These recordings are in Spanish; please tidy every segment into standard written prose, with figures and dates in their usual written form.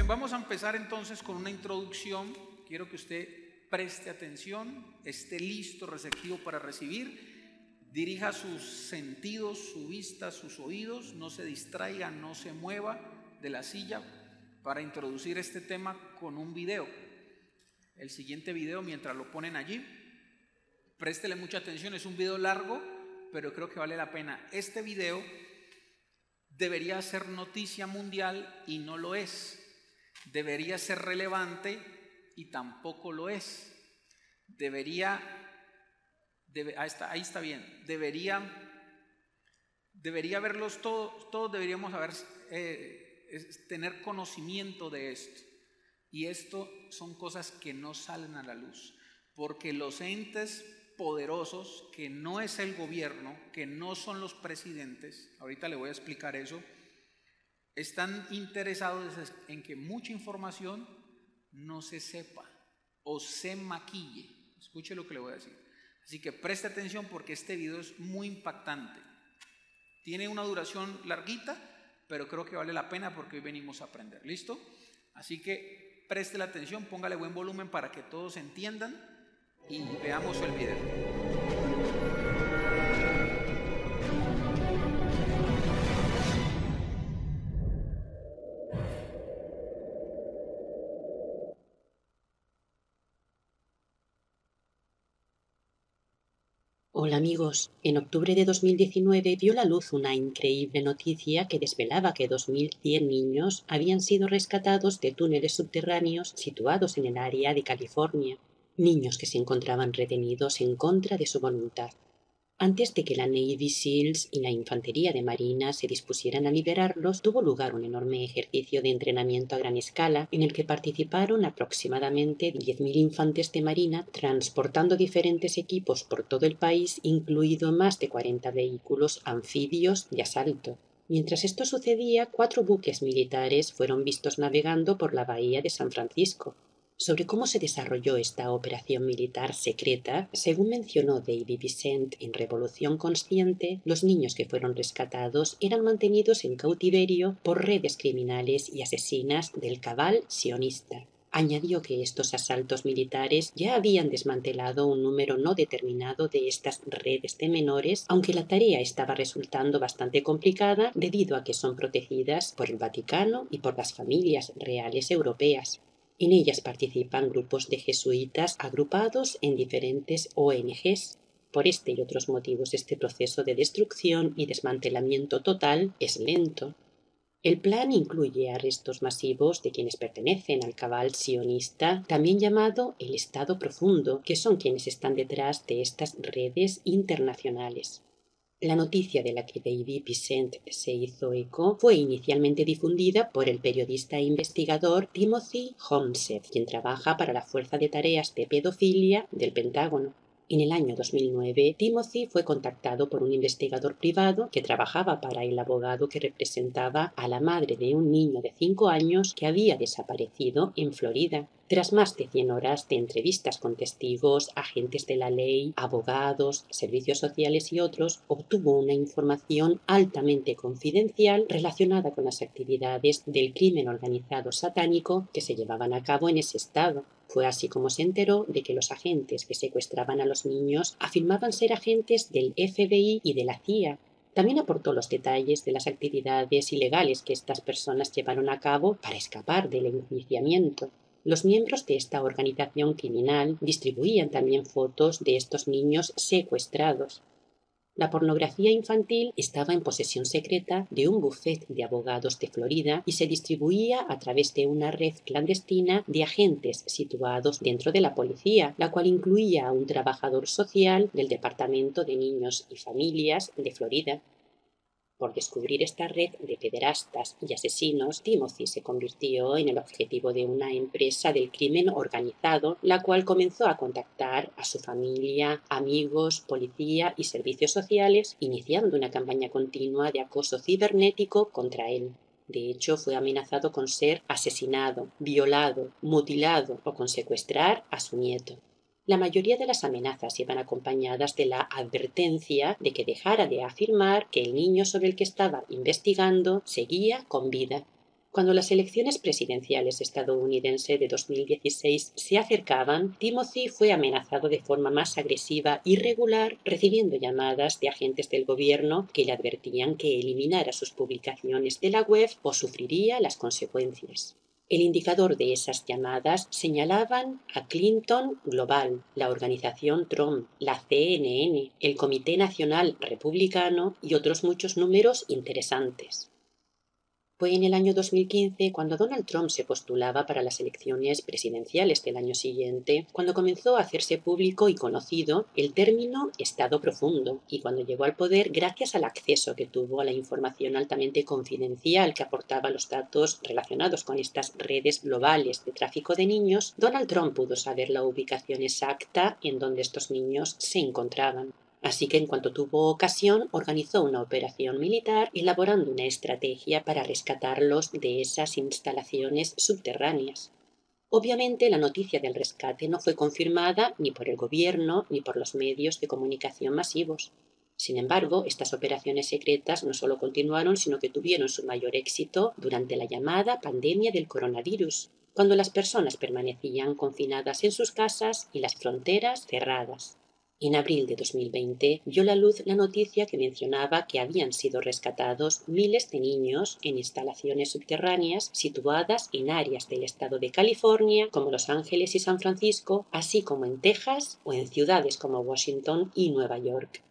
vamos a empezar entonces con una introducción. Quiero que usted preste atención, esté listo, receptivo para recibir, dirija sus sentidos, su vista, sus oídos, no se distraiga, no se mueva de la silla para introducir este tema con un video. El siguiente video, mientras lo ponen allí, préstele mucha atención, es un video largo, pero creo que vale la pena. Este video debería ser noticia mundial y no lo es. Debería ser relevante y tampoco lo es. Ahí está bien. Debería verlos todos deberíamos tener conocimiento de esto. Y esto son cosas que no salen a la luz, porque los entes poderosos, que no es el gobierno, que no son los presidentes, ahorita le voy a explicar eso, están interesados en que mucha información no se sepa o se maquille. Escuche lo que le voy a decir. Así que preste atención porque este video es muy impactante. Tiene una duración larguita, pero creo que vale la pena porque hoy venimos a aprender. ¿Listo? Así que preste la atención, póngale buen volumen para que todos entiendan y veamos el video. Hola amigos, en octubre de 2019 vio la luz una increíble noticia que desvelaba que 2100 niños habían sido rescatados de túneles subterráneos situados en el área de California, niños que se encontraban retenidos en contra de su voluntad. Antes de que la Navy SEALs y la Infantería de Marina se dispusieran a liberarlos, tuvo lugar un enorme ejercicio de entrenamiento a gran escala en el que participaron aproximadamente 10.000 infantes de Marina transportando diferentes equipos por todo el país, incluido más de 40 vehículos anfibios de asalto. Mientras esto sucedía, 4 buques militares fueron vistos navegando por la bahía de San Francisco. Sobre cómo se desarrolló esta operación militar secreta, según mencionó David Vincent en Revolución Consciente, los niños que fueron rescatados eran mantenidos en cautiverio por redes criminales y asesinas del cabal sionista. Añadió que estos asaltos militares ya habían desmantelado un número no determinado de estas redes de menores, aunque la tarea estaba resultando bastante complicada debido a que son protegidas por el Vaticano y por las familias reales europeas. En ellas participan grupos de jesuitas agrupados en diferentes ONGs. Por este y otros motivos, este proceso de destrucción y desmantelamiento total es lento. El plan incluye arrestos masivos de quienes pertenecen al cabal sionista, también llamado el Estado Profundo, que son quienes están detrás de estas redes internacionales. La noticia de la que David Vincent se hizo eco fue inicialmente difundida por el periodista e investigador Timothy Homseth, quien trabaja para la Fuerza de Tareas de Pedofilia del Pentágono. En el año 2009, Timothy fue contactado por un investigador privado que trabajaba para el abogado que representaba a la madre de un niño de 5 años que había desaparecido en Florida. Tras más de 100 horas de entrevistas con testigos, agentes de la ley, abogados, servicios sociales y otros, obtuvo una información altamente confidencial relacionada con las actividades del crimen organizado satánico que se llevaban a cabo en ese estado. Fue así como se enteró de que los agentes que secuestraban a los niños afirmaban ser agentes del FBI y de la CIA. También aportó los detalles de las actividades ilegales que estas personas llevaron a cabo para escapar del enjuiciamiento. Los miembros de esta organización criminal distribuían también fotos de estos niños secuestrados. La pornografía infantil estaba en posesión secreta de un bufete de abogados de Florida y se distribuía a través de una red clandestina de agentes situados dentro de la policía, la cual incluía a un trabajador social del Departamento de Niños y Familias de Florida. Por descubrir esta red de pederastas y asesinos, Timothy se convirtió en el objetivo de una empresa del crimen organizado, la cual comenzó a contactar a su familia, amigos, policía y servicios sociales, iniciando una campaña continua de acoso cibernético contra él. De hecho, fue amenazado con ser asesinado, violado, mutilado o con secuestrar a su nieto. La mayoría de las amenazas iban acompañadas de la advertencia de que dejara de afirmar que el niño sobre el que estaba investigando seguía con vida. Cuando las elecciones presidenciales estadounidenses de 2016 se acercaban, Timothy fue amenazado de forma más agresiva y regular, recibiendo llamadas de agentes del gobierno que le advertían que eliminara sus publicaciones de la web o sufriría las consecuencias. El indicador de esas llamadas señalaban a Clinton Global, la organización Trump, la CNN, el Comité Nacional Republicano y otros muchos números interesantes. Fue en el año 2015 cuando Donald Trump se postulaba para las elecciones presidenciales del año siguiente, cuando comenzó a hacerse público y conocido el término Estado profundo, y cuando llegó al poder gracias al acceso que tuvo a la información altamente confidencial que aportaba los datos relacionados con estas redes globales de tráfico de niños, Donald Trump pudo saber la ubicación exacta en donde estos niños se encontraban. Así que en cuanto tuvo ocasión, organizó una operación militar elaborando una estrategia para rescatarlos de esas instalaciones subterráneas. Obviamente, la noticia del rescate no fue confirmada ni por el gobierno ni por los medios de comunicación masivos. Sin embargo, estas operaciones secretas no solo continuaron, sino que tuvieron su mayor éxito durante la llamada pandemia del coronavirus, cuando las personas permanecían confinadas en sus casas y las fronteras cerradas. En abril de 2020 vio la luz la noticia que mencionaba que habían sido rescatados miles de niños en instalaciones subterráneas situadas en áreas del estado de California, como Los Ángeles y San Francisco, así como en Texas o en ciudades como Washington y Nueva York.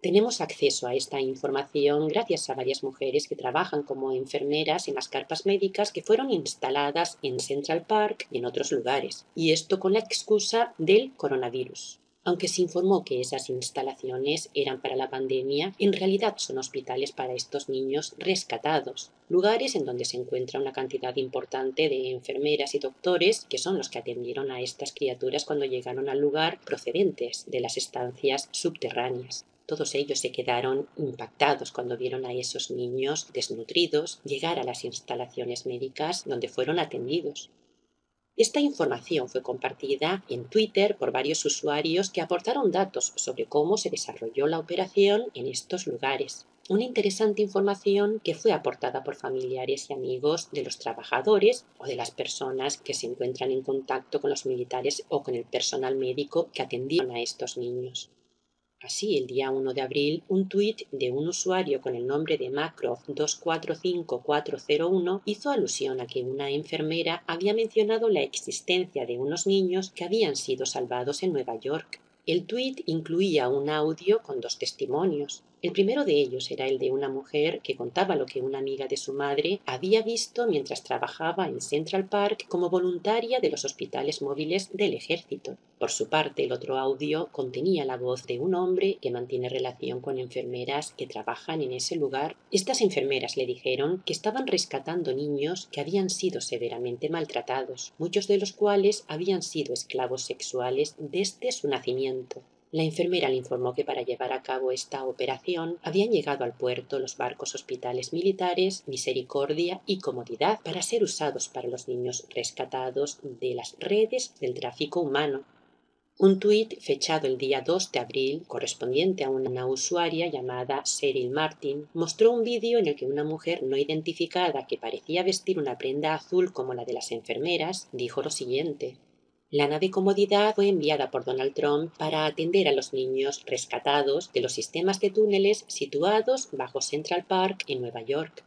Tenemos acceso a esta información gracias a varias mujeres que trabajan como enfermeras en las carpas médicas que fueron instaladas en Central Park y en otros lugares, y esto con la excusa del coronavirus. Aunque se informó que esas instalaciones eran para la pandemia, en realidad son hospitales para estos niños rescatados, lugares en donde se encuentra una cantidad importante de enfermeras y doctores que son los que atendieron a estas criaturas cuando llegaron al lugar procedentes de las estancias subterráneas. Todos ellos se quedaron impactados cuando vieron a esos niños desnutridos llegar a las instalaciones médicas donde fueron atendidos. Esta información fue compartida en Twitter por varios usuarios que aportaron datos sobre cómo se desarrolló la operación en estos lugares. Una interesante información que fue aportada por familiares y amigos de los trabajadores o de las personas que se encuentran en contacto con los militares o con el personal médico que atendieron a estos niños. Así, el día 1 de abril, un tuit de un usuario con el nombre de Macrof245401 hizo alusión a que una enfermera había mencionado la existencia de unos niños que habían sido salvados en Nueva York. El tuit incluía un audio con 2 testimonios. El primero de ellos era el de una mujer que contaba lo que una amiga de su madre había visto mientras trabajaba en Central Park como voluntaria de los hospitales móviles del ejército. Por su parte, el otro audio contenía la voz de un hombre que mantiene relación con enfermeras que trabajan en ese lugar. Estas enfermeras le dijeron que estaban rescatando niños que habían sido severamente maltratados, muchos de los cuales habían sido esclavos sexuales desde su nacimiento. La enfermera le informó que para llevar a cabo esta operación habían llegado al puerto los barcos hospitales militares Misericordia y Comodidad para ser usados para los niños rescatados de las redes del tráfico humano. Un tuit fechado el día 2 de abril, correspondiente a una usuaria llamada Cheryl Martin, mostró un vídeo en el que una mujer no identificada que parecía vestir una prenda azul como la de las enfermeras dijo lo siguiente: la nave Comodidad fue enviada por Donald Trump para atender a los niños rescatados de los sistemas de túneles situados bajo Central Park en Nueva York.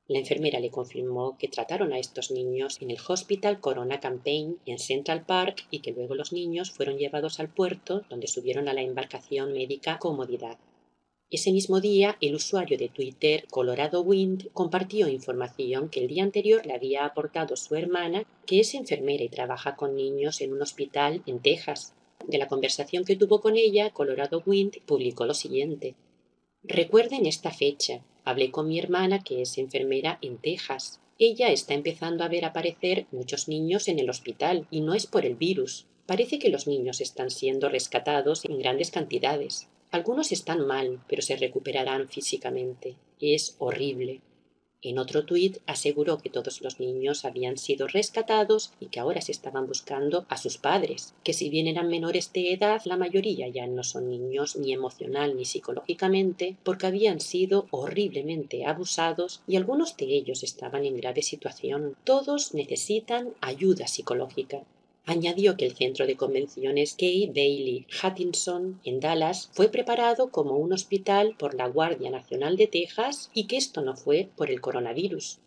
La enfermera le confirmó que trataron a estos niños en el Hospital Corona Campaign en Central Park y que luego los niños fueron llevados al puerto donde subieron a la embarcación médica Comodidad. Ese mismo día, el usuario de Twitter Colorado Wind compartió información que el día anterior le había aportado su hermana, que es enfermera y trabaja con niños en un hospital en Texas. De la conversación que tuvo con ella, Colorado Wind publicó lo siguiente: recuerden esta fecha. Hablé con mi hermana, que es enfermera en Texas. Ella está empezando a ver aparecer muchos niños en el hospital y no es por el virus. Parece que los niños están siendo rescatados en grandes cantidades. Algunos están mal, pero se recuperarán físicamente. Es horrible. En otro tuit aseguró que todos los niños habían sido rescatados y que ahora se estaban buscando a sus padres, que si bien eran menores de edad, la mayoría ya no son niños ni emocional ni psicológicamente, porque habían sido horriblemente abusados y algunos de ellos estaban en grave situación. Todos necesitan ayuda psicológica. Añadió que el centro de convenciones Kay Bailey Hutchinson en Dallas fue preparado como un hospital por la Guardia Nacional de Texas y que esto no fue por el coronavirus.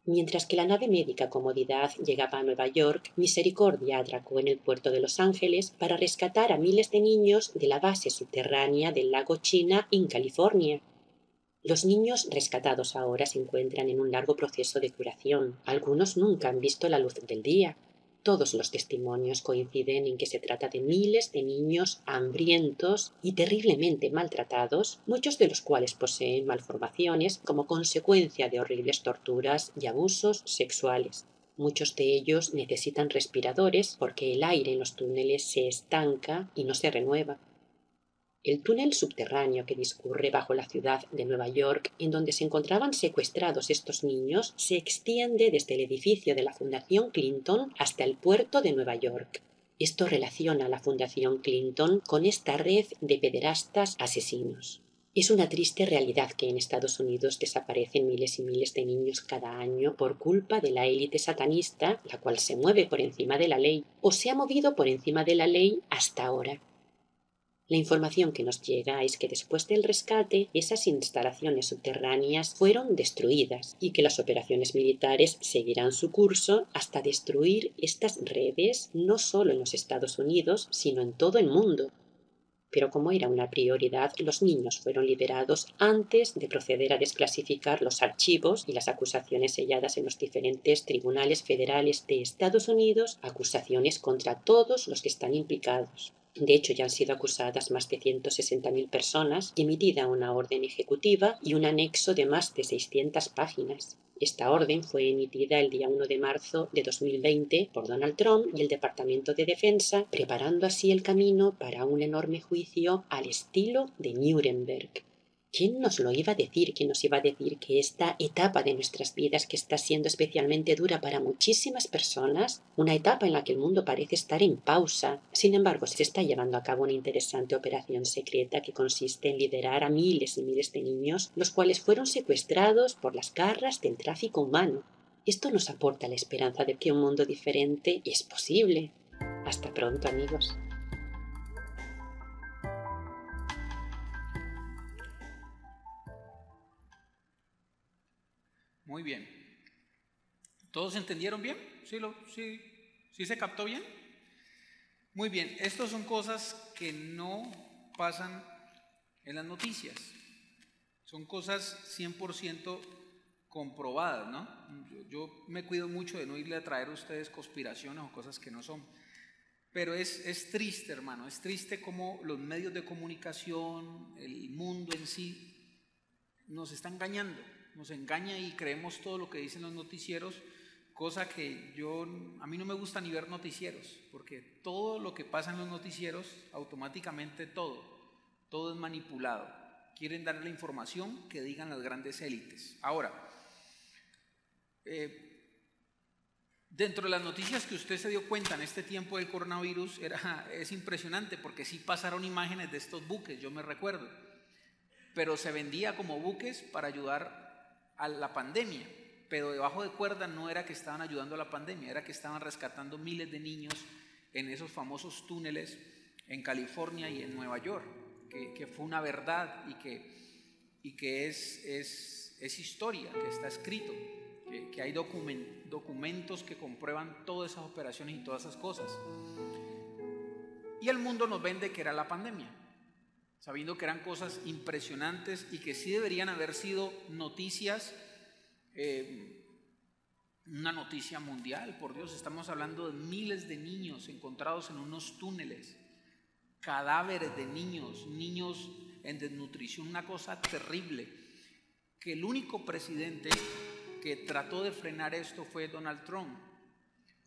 Mientras que la nave médica Comodidad llegaba a Nueva York, Misericordia atracó en el puerto de Los Ángeles para rescatar a miles de niños de la base subterránea del lago China en California. Los niños rescatados ahora se encuentran en un largo proceso de curación. Algunos nunca han visto la luz del día. Todos los testimonios coinciden en que se trata de miles de niños hambrientos y terriblemente maltratados, muchos de los cuales poseen malformaciones como consecuencia de horribles torturas y abusos sexuales. Muchos de ellos necesitan respiradores porque el aire en los túneles se estanca y no se renueva. El túnel subterráneo que discurre bajo la ciudad de Nueva York, en donde se encontraban secuestrados estos niños, se extiende desde el edificio de la Fundación Clinton hasta el puerto de Nueva York. Esto relaciona a la Fundación Clinton con esta red de pederastas asesinos. Es una triste realidad que en Estados Unidos desaparecen miles y miles de niños cada año por culpa de la élite satanista, la cual se mueve por encima de la ley, o se ha movido por encima de la ley hasta ahora. La información que nos llega es que después del rescate esas instalaciones subterráneas fueron destruidas y que las operaciones militares seguirán su curso hasta destruir estas redes no solo en los Estados Unidos, sino en todo el mundo. Pero como era una prioridad, los niños fueron liberados antes de proceder a desclasificar los archivos y las acusaciones selladas en los diferentes tribunales federales de Estados Unidos, acusaciones contra todos los que están implicados. De hecho, ya han sido acusadas más de 160.000 personas y emitida una orden ejecutiva y un anexo de más de 600 páginas. Esta orden fue emitida el día 1 de marzo de 2020 por Donald Trump y el Departamento de Defensa, preparando así el camino para un enorme juicio al estilo de Nuremberg. ¿Quién nos lo iba a decir? ¿Quién nos iba a decir que esta etapa de nuestras vidas, que está siendo especialmente dura para muchísimas personas, una etapa en la que el mundo parece estar en pausa? Sin embargo, se está llevando a cabo una interesante operación secreta que consiste en liberar a miles y miles de niños, los cuales fueron secuestrados por las garras del tráfico humano. Esto nos aporta la esperanza de que un mundo diferente es posible. Hasta pronto, amigos. Muy bien. ¿Todos entendieron bien? ¿Sí se captó bien? Muy bien. Estas son cosas que no pasan en las noticias. Son cosas 100% comprobadas, ¿no? Yo me cuido mucho de no irle a traer a ustedes conspiraciones o cosas que no son. Pero es triste, hermano. Es triste como los medios de comunicación, el mundo en sí, nos está engañando. Nos engaña y creemos todo lo que dicen los noticieros, cosa que a mí no me gusta ni ver noticieros, porque todo lo que pasa en los noticieros, automáticamente todo es manipulado. Quieren dar la información que digan las grandes élites. Ahora, dentro de las noticias que usted se dio cuenta en este tiempo del coronavirus, es impresionante porque sí pasaron imágenes de estos buques, yo me recuerdo, pero se vendía como buques para ayudar a la pandemia, pero debajo de cuerda no era que estaban ayudando a la pandemia, era que estaban rescatando miles de niños en esos famosos túneles en California y en Nueva York, que fue una verdad y que es historia, que está escrito, que hay documentos que comprueban todas esas operaciones y todas esas cosas. Y el mundo nos vende que era la pandemia, sabiendo que eran cosas impresionantes y que sí deberían haber sido noticias, una noticia mundial. Por Dios, estamos hablando de miles de niños encontrados en unos túneles, cadáveres de niños en desnutrición, una cosa terrible, que el único presidente que trató de frenar esto fue Donald Trump.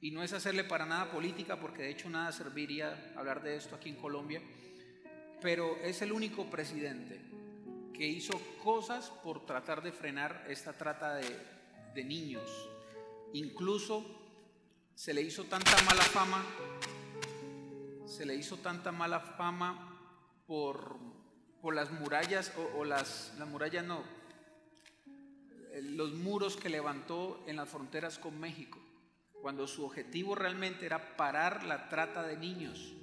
Y no es hacerle para nada política, porque de hecho nada serviría hablar de esto aquí en Colombia, pero es el único presidente que hizo cosas por tratar de frenar esta trata de niños. Incluso se le hizo tanta mala fama por las murallas, los muros que levantó en las fronteras con México, cuando su objetivo realmente era parar la trata de niños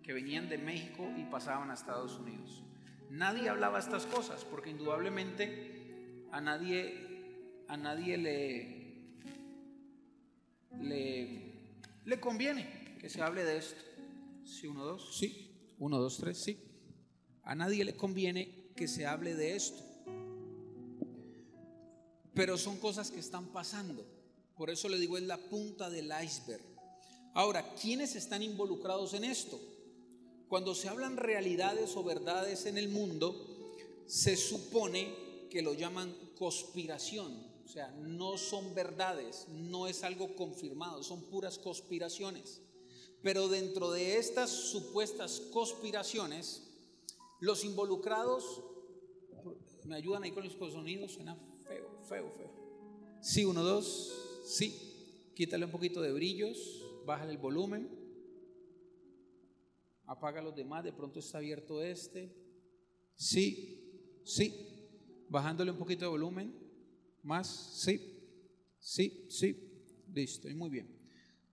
que venían de México y pasaban a Estados Unidos. Nadie hablaba estas cosas porque indudablemente a nadie le conviene que se hable de esto. ¿Sí, 1, 2? Sí, 1, 2, 3, sí. A nadie le conviene que se hable de esto. Pero son cosas que están pasando. Por eso le digo, es la punta del iceberg. Ahora, ¿quiénes están involucrados en esto? Cuando se hablan realidades o verdades en el mundo, se supone que lo llaman conspiración. O sea, no son verdades, no es algo confirmado, son puras conspiraciones. Pero dentro de estas supuestas conspiraciones, los involucrados, ¿me ayudan ahí con los sonidos? Suena feo. Sí, 1, 2, sí. Quítale un poquito de brillos, bájale el volumen, apaga los demás, de pronto está abierto este. Sí, bajándole un poquito de volumen, más, sí, listo, y muy bien.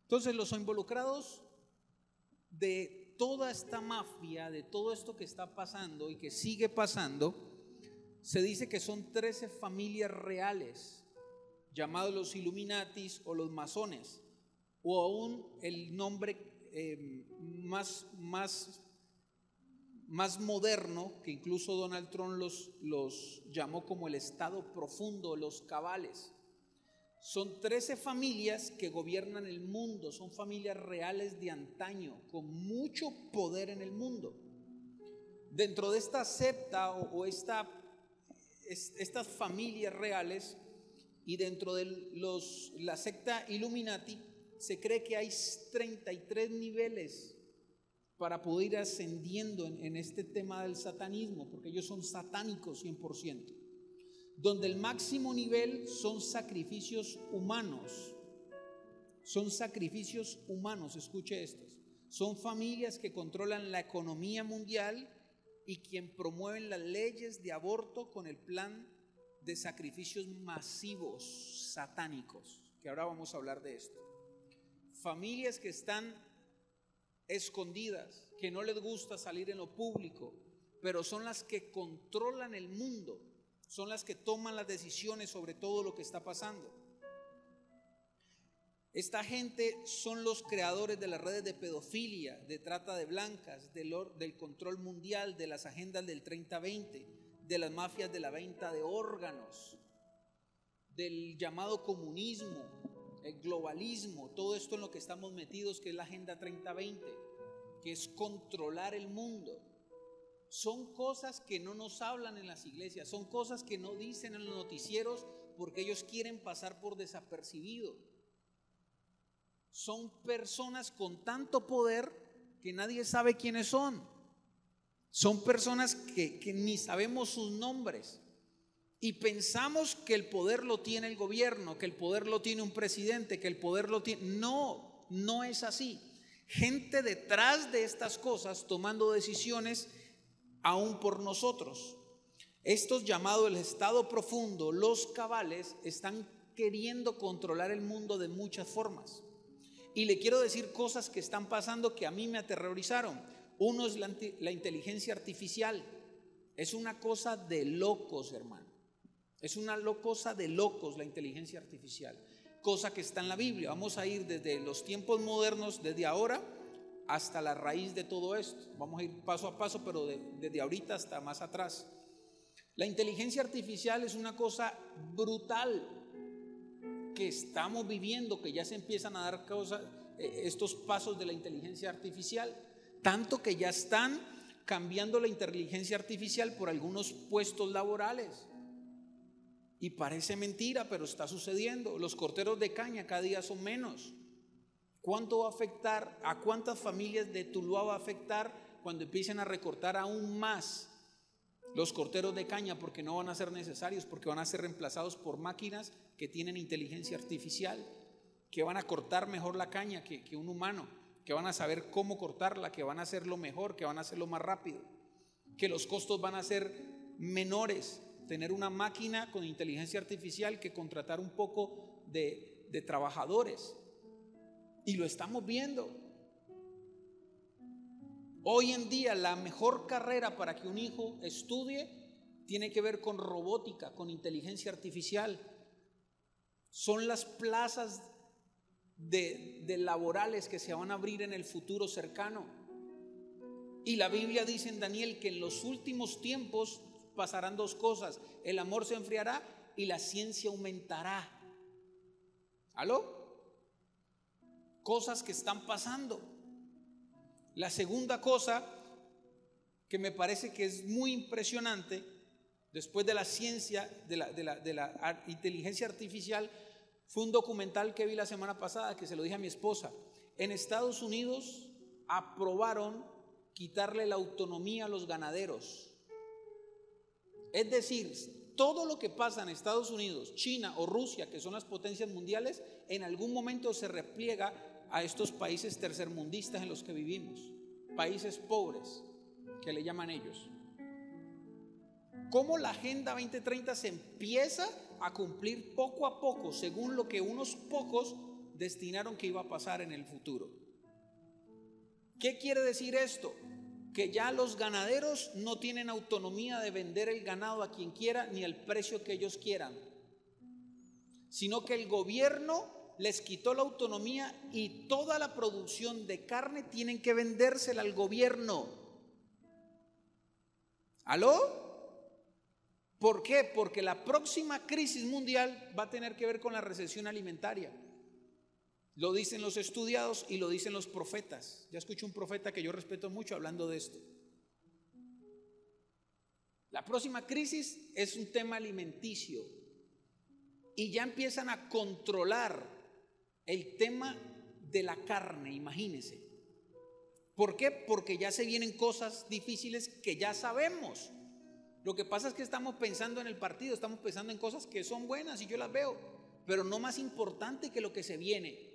Entonces los involucrados de toda esta mafia, de todo esto que está pasando y que sigue pasando, se dice que son 13 familias reales, llamados los Illuminatis o los masones, o aún el nombre más moderno, que incluso Donald Trump los llamó como el Estado profundo, los cabales. Son 13 familias que gobiernan el mundo, son familias reales de antaño, con mucho poder en el mundo. Dentro de esta secta o estas familias reales y dentro de la secta Illuminati, se cree que hay 33 niveles para poder ir ascendiendo en este tema del satanismo, porque ellos son satánicos 100%. Donde el máximo nivel son sacrificios humanos. Escuche estos. Son familias que controlan la economía mundial y quien promueven las leyes de aborto con el plan de sacrificios masivos satánicos, que ahora vamos a hablar de esto. Familias que están escondidas, que no les gusta salir en lo público, pero son las que controlan el mundo, son las que toman las decisiones sobre todo lo que está pasando. Esta gente son los creadores de las redes de pedofilia, de trata de blancas, del control mundial, de las agendas del 30-20, de las mafias de la venta de órganos, del llamado comunismo, el globalismo, todo esto en lo que estamos metidos, que es la agenda 30-20, que es controlar el mundo. Son cosas que no nos hablan en las iglesias, son cosas que no dicen en los noticieros porque ellos quieren pasar por desapercibido. Son personas con tanto poder que nadie sabe quiénes son. Son personas que ni sabemos sus nombres. Y pensamos que el poder lo tiene el gobierno, que el poder lo tiene un presidente, que el poder lo tiene... No es así. Gente detrás de estas cosas tomando decisiones aún por nosotros. Estos llamados el estado profundo, los cabales, están queriendo controlar el mundo de muchas formas. Y le quiero decir cosas que están pasando que a mí me aterrorizaron. Uno es la inteligencia artificial. Es una cosa de locos, hermano. Es una cosa de locos la inteligencia artificial. Cosa que está en la Biblia. Vamos a ir desde los tiempos modernos, desde ahora hasta la raíz de todo esto. Vamos a ir paso a paso, pero desde ahorita hasta más atrás. La inteligencia artificial es una cosa brutal que estamos viviendo, que ya se empiezan a dar estos pasos de la inteligencia artificial, tanto que ya están cambiando la inteligencia artificial por algunos puestos laborales. Y parece mentira, pero está sucediendo. Los corteros de caña cada día son menos. ¿Cuánto va a afectar? ¿A cuántas familias de Tuluá va a afectar cuando empiecen a recortar aún más Los corteros de caña porque no van a ser necesarios, porque van a ser reemplazados por máquinas que tienen inteligencia artificial, que van a cortar mejor la caña que un humano, que van a saber cómo cortarla, que van a hacerlo mejor, que van a hacerlo más rápido, que los costos van a ser menores. Tener una máquina con inteligencia artificial que contratar un poco de trabajadores. Y lo estamos viendo. Hoy en día la mejor carrera para que un hijo estudie tiene que ver con robótica, con inteligencia artificial. Son las plazas de laborales que se van a abrir en el futuro cercano. Y la Biblia dice en Daniel que en los últimos tiempos pasarán dos cosas: el amor se enfriará y la ciencia aumentará. ¿Aló? Cosas que están pasando. La segunda cosa que me parece que es muy impresionante, después de la ciencia, de la inteligencia artificial, fue un documental que vi la semana pasada, que se lo dije a mi esposa. En Estados Unidos aprobaron quitarle la autonomía a los ganaderos. Es decir, todo lo que pasa en Estados Unidos, China o Rusia, que son las potencias mundiales, en algún momento se repliega a estos países tercermundistas en los que vivimos, países pobres, que le llaman ellos. Cómo la Agenda 2030 se empieza a cumplir poco a poco, según lo que unos pocos destinaron que iba a pasar en el futuro. ¿Qué quiere decir esto? Que ya los ganaderos no tienen autonomía de vender el ganado a quien quiera ni al precio que ellos quieran, sino que el gobierno les quitó la autonomía y toda la producción de carne tienen que vendérsela al gobierno. ¿Aló? ¿Por qué? Porque la próxima crisis mundial va a tener que ver con la recesión alimentaria. Lo dicen los estudiados y lo dicen los profetas. Ya escuché un profeta que yo respeto mucho hablando de esto. La próxima crisis es un tema alimenticio y ya empiezan a controlar el tema de la carne, imagínense. ¿Por qué? Porque ya se vienen cosas difíciles que ya sabemos. Lo que pasa es que estamos pensando en el partido, estamos pensando en cosas que son buenas y yo las veo, pero no más importante que lo que se viene.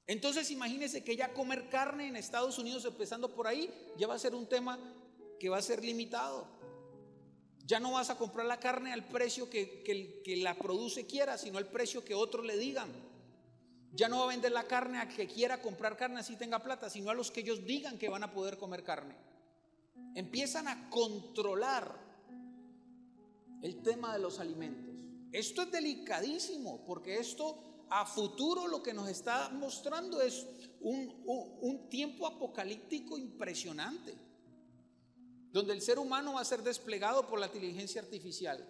Entonces imagínense que ya comer carne en Estados Unidos, empezando por ahí, ya va a ser un tema que va a ser limitado. Ya no vas a comprar la carne al precio que la produce quiera, sino al precio que otros le digan. Ya no va a vender la carne a que quiera comprar carne así tenga plata, sino a los que ellos digan que van a poder comer carne. Empiezan a controlar el tema de los alimentos. Esto es delicadísimo, porque esto a futuro lo que nos está mostrando es un tiempo apocalíptico impresionante, donde el ser humano va a ser desplegado por la inteligencia artificial,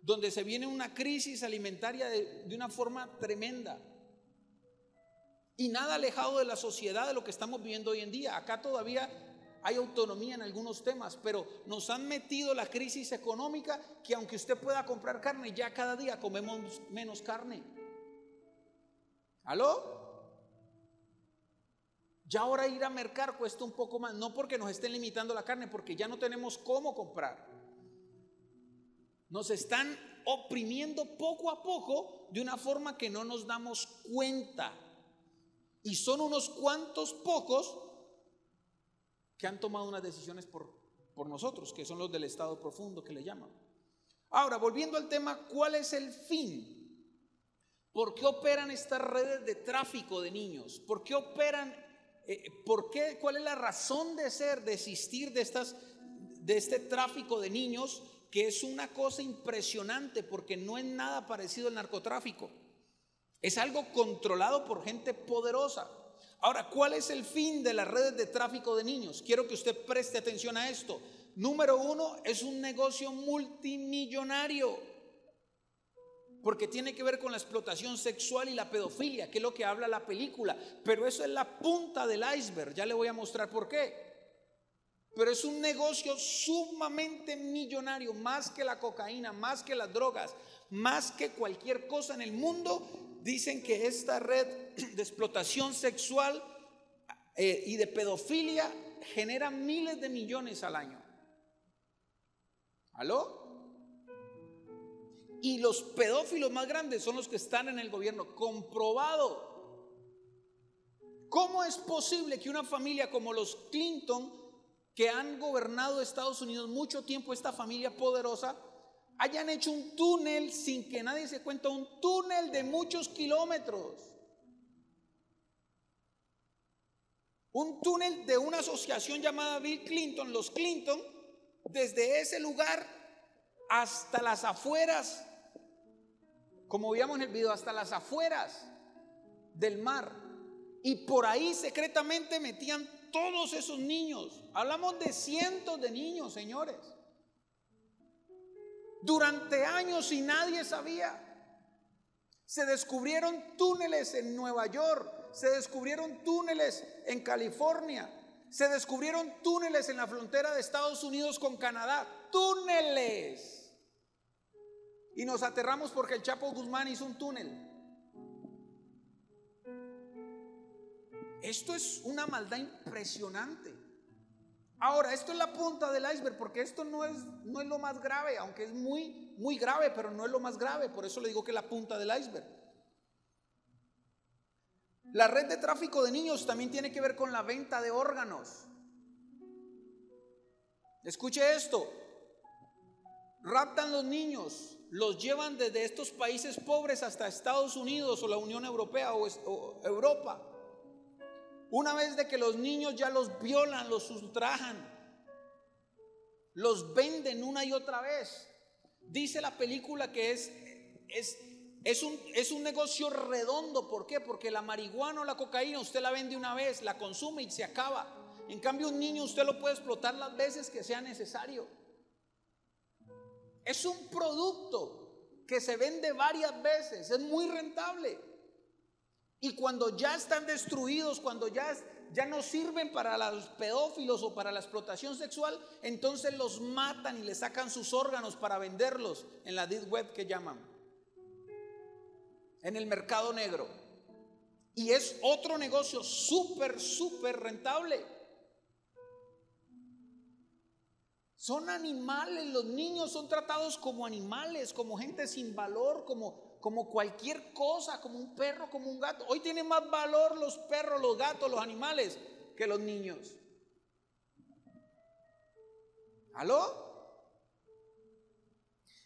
donde se viene una crisis alimentaria de una forma tremenda. Y nada alejado de la sociedad, de lo que estamos viviendo hoy en día. Acá todavía hay autonomía en algunos temas, pero nos han metido la crisis económica, que aunque usted pueda comprar carne, ya cada día comemos menos carne. ¿Aló? Ya ahora ir a mercar cuesta un poco más, no porque nos estén limitando la carne, porque ya no tenemos cómo comprar. Nos están oprimiendo poco a poco de una forma que no nos damos cuenta. Y son unos cuantos pocos que han tomado unas decisiones por nosotros, que son los del estado profundo que le llaman. Ahora, volviendo al tema, ¿cuál es el fin? ¿Por qué operan estas redes de tráfico de niños? ¿Por qué operan? ¿Cuál es la razón de ser, de existir de este tráfico de niños, que es una cosa impresionante, porque no es nada parecido al narcotráfico? Es algo controlado por gente poderosa. Ahora, ¿cuál es el fin de las redes de tráfico de niños? Quiero que usted preste atención a esto. Número uno, es un negocio multimillonario, porque tiene que ver con la explotación sexual y la pedofilia, que es lo que habla la película. Pero eso es la punta del iceberg, ya le voy a mostrar por qué. Pero es un negocio sumamente millonario, más que la cocaína, más que las drogas, más que cualquier cosa en el mundo. Dicen que esta red de explotación sexual y de pedofilia genera miles de millones al año. ¿Aló? Y los pedófilos más grandes son los que están en el gobierno, comprobado. ¿Cómo es posible que una familia como los Clinton, que han gobernado Estados Unidos mucho tiempo, esta familia poderosa, hayan hecho un túnel sin que nadie se cuenta, un túnel de muchos kilómetros? Un túnel de una asociación llamada Bill Clinton, los Clinton, desde ese lugar hasta las afueras, como veíamos en el video, hasta las afueras del mar. Y por ahí secretamente metían todos esos niños. Hablamos de cientos de niños, señores. Durante años y nadie sabía. Se descubrieron túneles en Nueva York, se descubrieron túneles en California, se descubrieron túneles en la frontera de Estados Unidos con Canadá. ¡Túneles! Y nos aterramos porque el Chapo Guzmán hizo un túnel. Esto es una maldad impresionante. Ahora, esto es la punta del iceberg, porque esto no es lo más grave, aunque es muy, muy grave, pero no es lo más grave. Por eso le digo que es la punta del iceberg. La red de tráfico de niños también tiene que ver con la venta de órganos. Escuche esto: raptan los niños, los llevan desde estos países pobres hasta Estados Unidos o la Unión Europea o Europa. Una vez de que los niños ya los violan, los ultrajan, los venden una y otra vez. Dice la película que es un negocio redondo. ¿Por qué? Porque la marihuana o la cocaína usted la vende una vez, la consume y se acaba. En cambio, un niño usted lo puede explotar las veces que sea necesario. Es un producto que se vende varias veces, es muy rentable. Y cuando ya están destruidos, cuando ya no sirven para los pedófilos o para la explotación sexual, entonces los matan y les sacan sus órganos para venderlos en la deep web, que llaman, en el mercado negro. Y es otro negocio súper rentable. Son animales, los niños son tratados como animales, como gente sin valor, como cualquier cosa, como un perro, como un gato. Hoy tienen más valor los perros, los gatos, los animales que los niños. ¿Aló?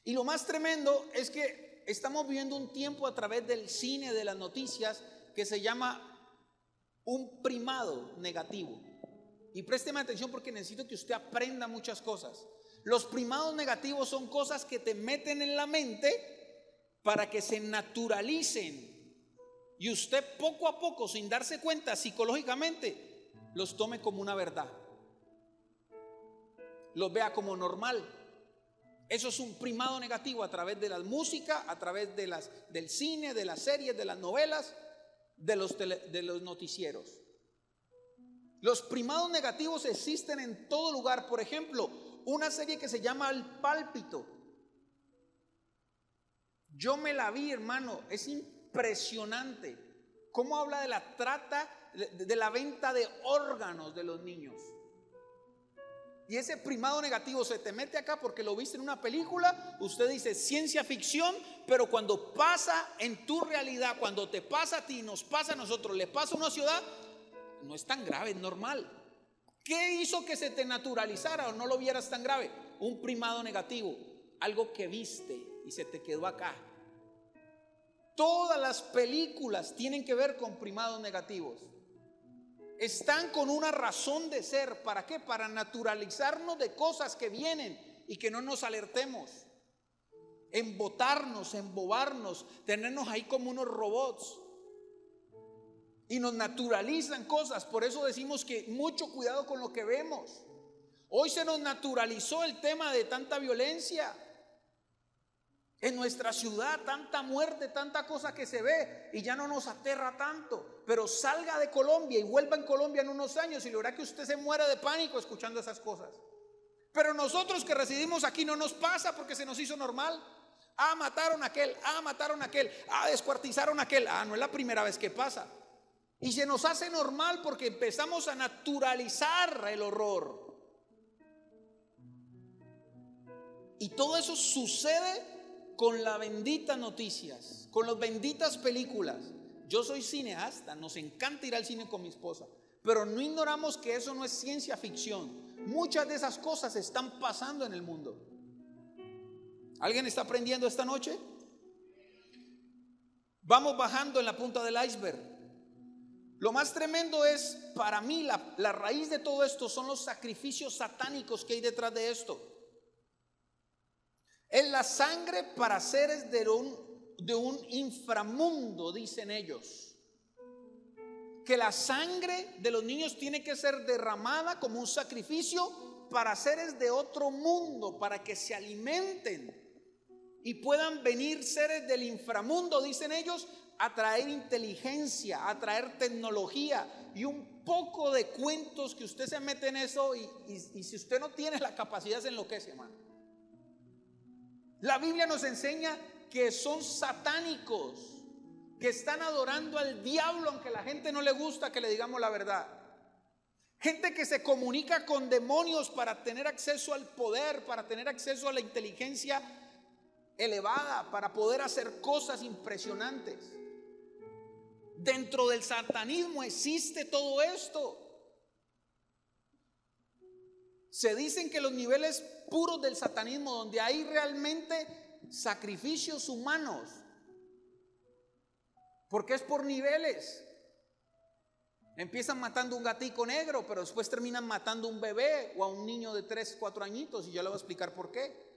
Y lo más tremendo es que estamos viviendo un tiempo a través del cine, de las noticias, que se llama un primado negativo. Y présteme atención porque necesito que usted aprenda muchas cosas. Los primados negativos son cosas que te meten en la mente para que se naturalicen y usted poco a poco, sin darse cuenta psicológicamente, los tome como una verdad, los vea como normal. Eso es un primado negativo a través de la música, a través del cine, de las series, de las novelas, de los noticieros. Los primados negativos existen en todo lugar. Por ejemplo, una serie que se llama El Pálpito. Yo me la vi, hermano, es impresionante cómo habla de la trata, de la venta de órganos de los niños. Y ese primado negativo se te mete acá porque lo viste en una película. Usted dice ciencia ficción, pero cuando pasa en tu realidad, cuando te pasa a ti, nos pasa a nosotros, le pasa a una ciudad, no es tan grave, es normal. ¿Qué hizo que se te naturalizara o no lo vieras tan grave? Un primado negativo, algo que viste y se te quedó acá. Todas las películas tienen que ver con primados negativos. Están con una razón de ser. ¿Para qué? Para naturalizarnos de cosas que vienen y que no nos alertemos. Embotarnos, embobarnos, tenernos ahí como unos robots. Y nos naturalizan cosas. Por eso decimos que mucho cuidado con lo que vemos. Hoy se nos naturalizó el tema de tanta violencia en nuestra ciudad, tanta muerte, tanta cosa que se ve y ya no nos aterra tanto. Pero salga de Colombia y vuelva en Colombia en unos años y lo verá que usted se muere de pánico escuchando esas cosas. Pero nosotros que residimos aquí no nos pasa porque se nos hizo normal. Ah, mataron a aquel, descuartizaron a aquel. No es la primera vez que pasa. Y se nos hace normal porque empezamos a naturalizar el horror. Y todo eso sucede con las benditas noticias, con las benditas películas. Yo soy cineasta, nos encanta ir al cine con mi esposa, pero no ignoramos que eso no es ciencia ficción. Muchas de esas cosas están pasando en el mundo. ¿Alguien está aprendiendo esta noche? Vamos bajando en la punta del iceberg. Lo más tremendo es, para mí, la raíz de todo esto son los sacrificios satánicos que hay detrás de esto. Es la sangre para seres de un inframundo, dicen ellos. Que la sangre de los niños tiene que ser derramada como un sacrificio para seres de otro mundo, para que se alimenten y puedan venir seres del inframundo, dicen ellos, a traer inteligencia, a traer tecnología y un poco de cuentos que usted se mete en eso y si usted no tiene la capacidad se enloquece, hermano. La Biblia nos enseña que son satánicos, que están adorando al diablo, aunque a la gente no le gusta que le digamos la verdad. Gente que se comunica con demonios para tener acceso al poder, para tener acceso a la inteligencia elevada, para poder hacer cosas impresionantes. Dentro del satanismo existe todo esto. Se dicen que los niveles puros del satanismo, donde hay realmente sacrificios humanos, porque es por niveles. Empiezan matando un gatico negro, pero después terminan matando a un bebé o a un niño de 3, 4 añitos, y yo le voy a explicar por qué.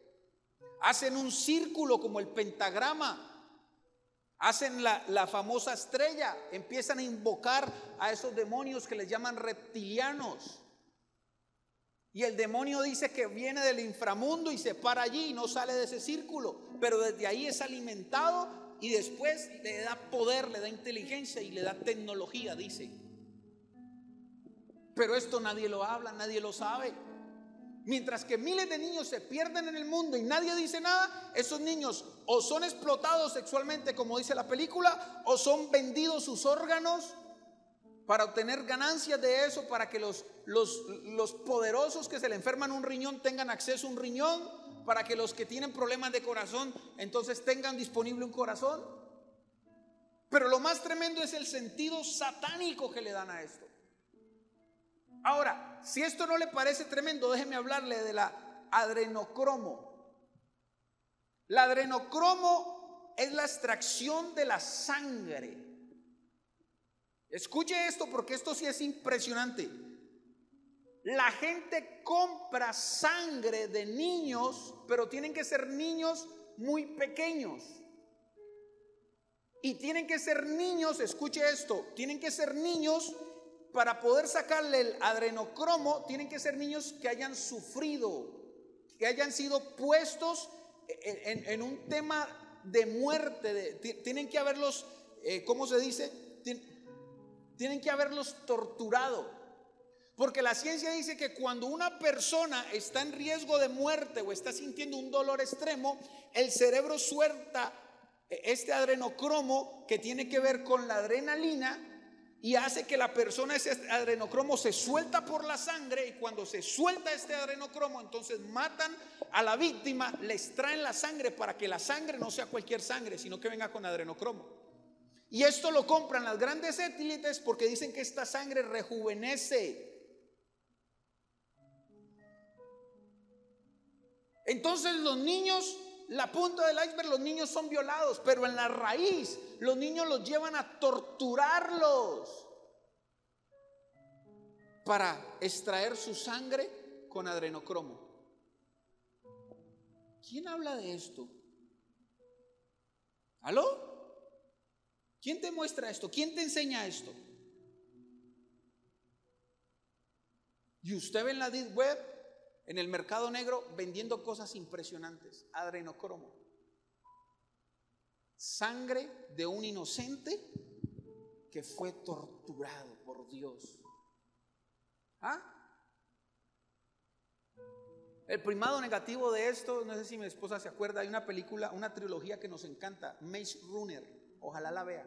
Hacen un círculo como el pentagrama, hacen la famosa estrella, empiezan a invocar a esos demonios que les llaman reptilianos. Y el demonio dice que viene del inframundo y se para allí y no sale de ese círculo, pero desde ahí es alimentado y después le da poder, le da inteligencia y le da tecnología, dice. Pero esto nadie lo habla, nadie lo sabe. Mientras que miles de niños se pierden en el mundo y nadie dice nada, esos niños o son explotados sexualmente, como dice la película, o son vendidos sus órganos para obtener ganancias de eso, para que los poderosos que se le enferman un riñón tengan acceso a un riñón, para que los que tienen problemas de corazón entonces tengan disponible un corazón. Pero lo más tremendo es el sentido satánico que le dan a esto. Ahora, si esto no le parece tremendo, déjeme hablarle de la adrenocromo. La adrenocromo es la extracción de la sangre. Escuche esto porque esto sí es impresionante. La gente compra sangre de niños, pero tienen que ser niños muy pequeños. Y tienen que ser niños, escuche esto, tienen que ser niños. Para poder sacarle el adrenocromo, tienen que ser niños que hayan sufrido, que hayan sido puestos en un tema de muerte. Tienen que haberlos, ¿cómo se dice? Tienen que haberlos torturado. Porque la ciencia dice que cuando una persona está en riesgo de muerte o está sintiendo un dolor extremo, el cerebro suelta este adrenocromo que tiene que ver con la adrenalina. Y hace que la persona, ese adrenocromo se suelta por la sangre, y cuando se suelta este adrenocromo, entonces matan a la víctima, le extraen la sangre para que la sangre no sea cualquier sangre, sino que venga con adrenocromo. Y esto lo compran las grandes élites porque dicen que esta sangre rejuvenece. Entonces los niños, la punta del iceberg, los niños son violados, pero en la raíz los niños los llevan a torturarlos para extraer su sangre con adrenocromo. ¿Quién habla de esto? ¿Aló? ¿Quién te muestra esto? ¿Quién te enseña esto? Y usted ve en la deep web, en el mercado negro, vendiendo cosas impresionantes. Adrenocromo. Sangre de un inocente que fue torturado por Dios. El primado negativo de esto, no sé si mi esposa se acuerda, hay una película, una trilogía que nos encanta, Maze Runner, ojalá la vea,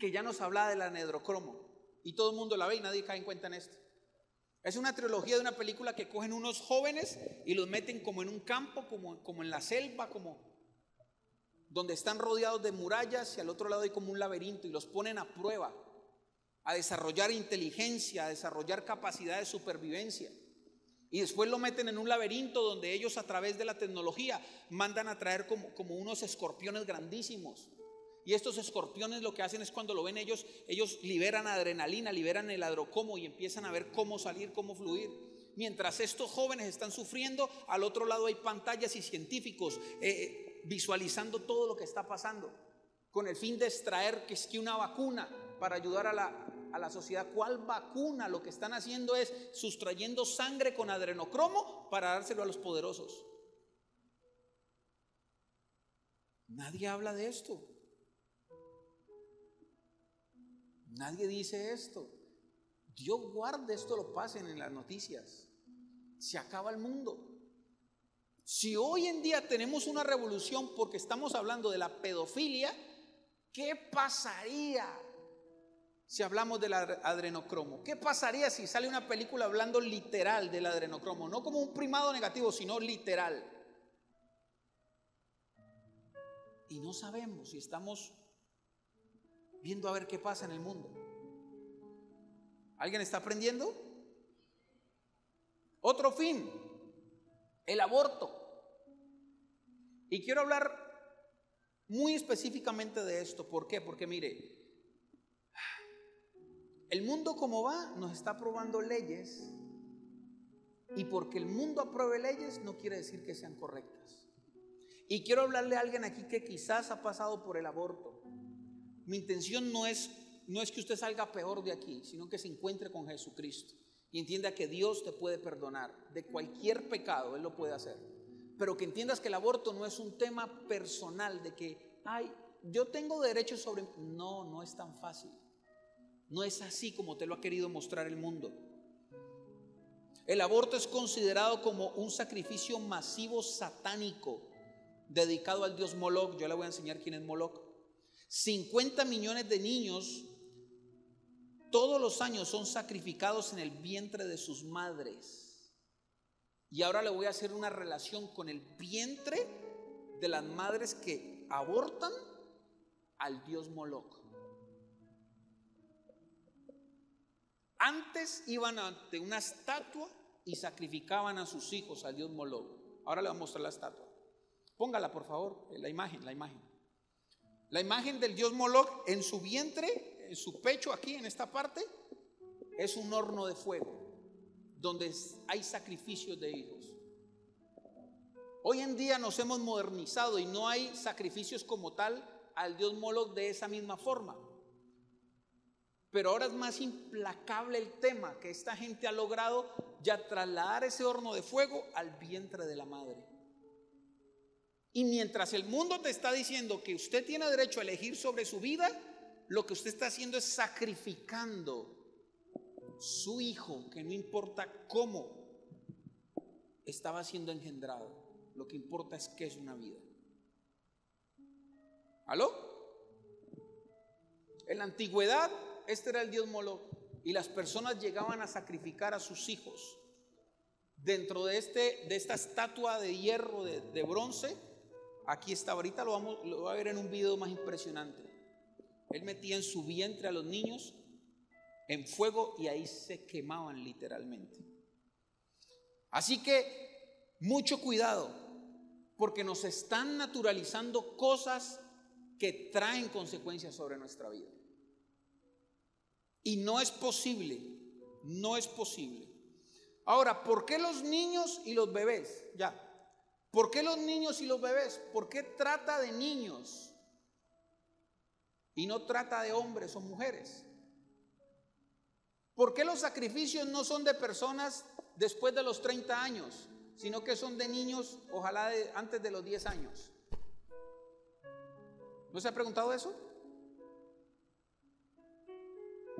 que ya nos habla del adrenocromo y todo el mundo la ve y nadie cae en cuenta en esto. Es una trilogía de una película que cogen unos jóvenes y los meten como en un campo, como en la selva, como donde están rodeados de murallas, y al otro lado hay como un laberinto, y los ponen a prueba, a desarrollar inteligencia, a desarrollar capacidad de supervivencia. Y después lo meten en un laberinto donde ellos, a través de la tecnología, mandan a traer como unos escorpiones grandísimos. Y estos escorpiones lo que hacen es, cuando lo ven ellos liberan adrenalina, liberan el adrenocromo y empiezan a ver cómo salir, cómo fluir. Mientras estos jóvenes están sufriendo, al otro lado hay pantallas y científicos visualizando todo lo que está pasando, con el fin de extraer que una vacuna para ayudar a la sociedad. ¿Cuál vacuna? Lo que están haciendo es sustrayendo sangre con adrenocromo para dárselo a los poderosos. Nadie habla de esto. Nadie dice esto. Dios guarde esto lo pasen en las noticias. Se acaba el mundo. Si hoy en día tenemos una revolución porque estamos hablando de la pedofilia, ¿qué pasaría si hablamos del adrenocromo? ¿Qué pasaría si sale una película hablando literal del adrenocromo? No como un primado negativo, sino literal. Y no sabemos si estamos viendo a ver qué pasa en el mundo. ¿Alguien está aprendiendo? Otro fin, el aborto. Y quiero hablar muy específicamente de esto. ¿Por qué? Porque mire, el mundo como va nos está aprobando leyes, y porque el mundo apruebe leyes no quiere decir que sean correctas. Y quiero hablarle a alguien aquí que quizás ha pasado por el aborto. Mi intención no es que usted salga peor de aquí, sino que se encuentre con Jesucristo y entienda que Dios te puede perdonar de cualquier pecado. Él lo puede hacer, pero que entiendas que el aborto no es un tema personal de que, ay, yo tengo derecho sobre... No es tan fácil. No es así como te lo ha querido mostrar el mundo. El aborto es considerado como un sacrificio masivo satánico dedicado al dios Moloch. Yo le voy a enseñar quién es Moloch. 50 millones de niños todos los años son sacrificados en el vientre de sus madres. Y ahora le voy a hacer una relación con el vientre de las madres que abortan al dios Moloch. Antes iban ante una estatua y sacrificaban a sus hijos al dios Moloch. Ahora le voy a mostrar la estatua. Póngala, por favor, la imagen. La imagen del dios Moloch, en su vientre, en su pecho, aquí en esta parte, es un horno de fuego donde hay sacrificios de hijos. Hoy en día nos hemos modernizado y no hay sacrificios como tal al dios Moloch de esa misma forma. Pero ahora es más implacable el tema, que esta gente ha logrado ya trasladar ese horno de fuego al vientre de la madre. Y mientras el mundo te está diciendo que usted tiene derecho a elegir sobre su vida, lo que usted está haciendo es sacrificando su hijo, que no importa cómo estaba siendo engendrado, lo que importa es que es una vida. ¿Aló? En la antigüedad, este era el dios Moloch, y las personas llegaban a sacrificar a sus hijos dentro de esta estatua de hierro, de bronce. Aquí está, ahorita lo va a ver en un video más impresionante. Él metía en su vientre a los niños en fuego y ahí se quemaban literalmente. Así que mucho cuidado, porque nos están naturalizando cosas que traen consecuencias sobre nuestra vida. Y no es posible. Ahora, ¿por qué los niños y los bebés? ¿Por qué los niños y los bebés? ¿Por qué trata de niños y no trata de hombres o mujeres? ¿Por qué los sacrificios no son de personas después de los 30 años, sino que son de niños, ojalá antes de los 10 años? ¿No se ha preguntado eso?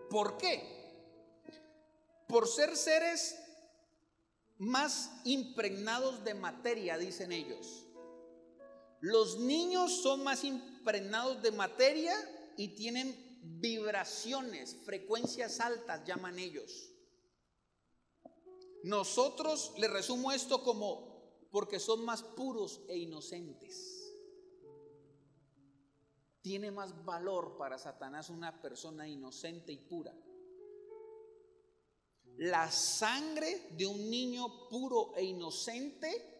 ¿Por qué? Por ser seres más impregnados de materia, dicen ellos. Los niños son más impregnados de materia y tienen vibraciones, frecuencias altas, llaman ellos. Nosotros le resumo esto como porque son más puros e inocentes. Tiene más valor para Satanás una persona inocente y pura. La sangre de un niño puro e inocente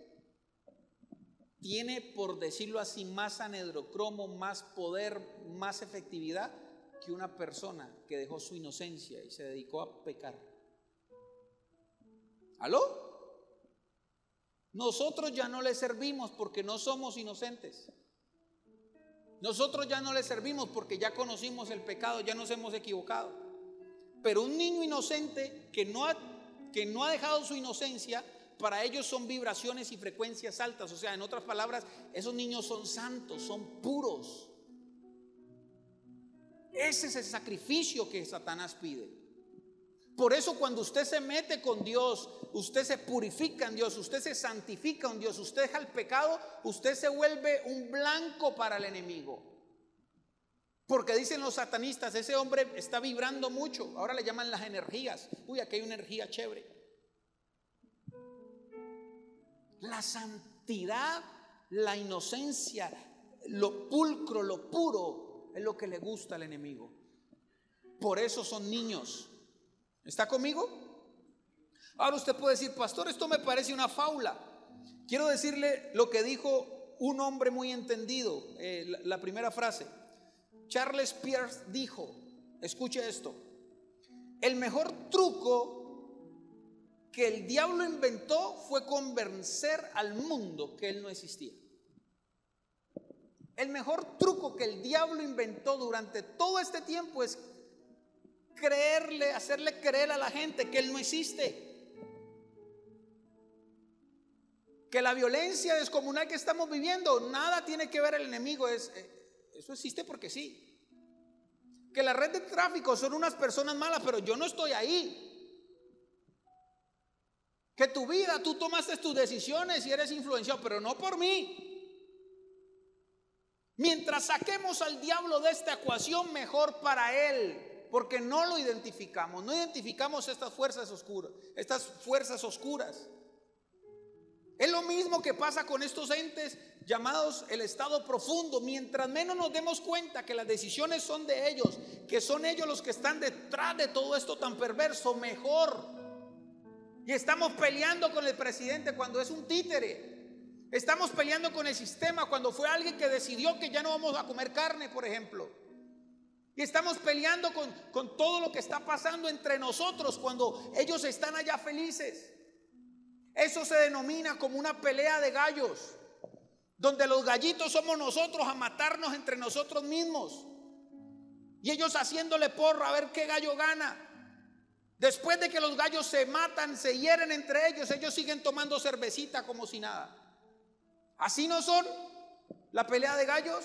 tiene, por decirlo así, más anhidrocromo, más poder, más efectividad que una persona que dejó su inocencia y se dedicó a pecar. ¿Aló? Nosotros ya no le servimos porque no somos inocentes. Nosotros ya no le servimos porque ya conocimos el pecado, ya nos hemos equivocado. Pero un niño inocente que no ha dejado su inocencia, para ellos son vibraciones y frecuencias altas. O sea, en otras palabras, esos niños son santos, son puros. Ese es el sacrificio que Satanás pide. Por eso cuando usted se mete con Dios, usted se purifica en Dios, usted se santifica en Dios, usted deja el pecado, usted se vuelve un blanco para el enemigo. Porque dicen los satanistas, ese hombre está vibrando mucho. Ahora le llaman las energías. Uy, aquí hay una energía chévere. La santidad, la inocencia, lo pulcro, lo puro es lo que le gusta al enemigo. Por eso son niños. ¿Está conmigo? Ahora usted puede decir, pastor, esto me parece una fábula. Quiero decirle lo que dijo un hombre muy entendido, la primera frase. Charles Peirce dijo, escuche esto: el mejor truco que el diablo inventó fue convencer al mundo que él no existía. El mejor truco que el diablo inventó durante todo este tiempo es hacerle creer a la gente que él no existe. Que la violencia descomunal que estamos viviendo, nada tiene que ver el enemigo, eso existe porque sí. Que la red de tráfico son unas personas malas, pero yo no estoy ahí. Que tu vida, tú tomaste tus decisiones y eres influenciado, pero no por mí. Mientras saquemos al diablo de esta ecuación, mejor para él. Porque no lo identificamos, no identificamos estas fuerzas oscuras. Es lo mismo que pasa con estos entes llamados el estado profundo. Mientras menos nos demos cuenta que las decisiones son de ellos, que son ellos los que están detrás de todo esto tan perverso, mejor. Y estamos peleando con el presidente cuando es un títere. Estamos peleando con el sistema cuando fue alguien que decidió que ya no vamos a comer carne, por ejemplo. Y estamos peleando con todo lo que está pasando entre nosotros cuando ellos están allá felices. Eso se denomina como una pelea de gallos, donde los gallitos somos nosotros a matarnos entre nosotros mismos. Y ellos haciéndole porra a ver qué gallo gana. Después de que los gallos se matan, se hieren entre ellos, ellos siguen tomando cervecita como si nada. ¿Así no son la pelea de gallos?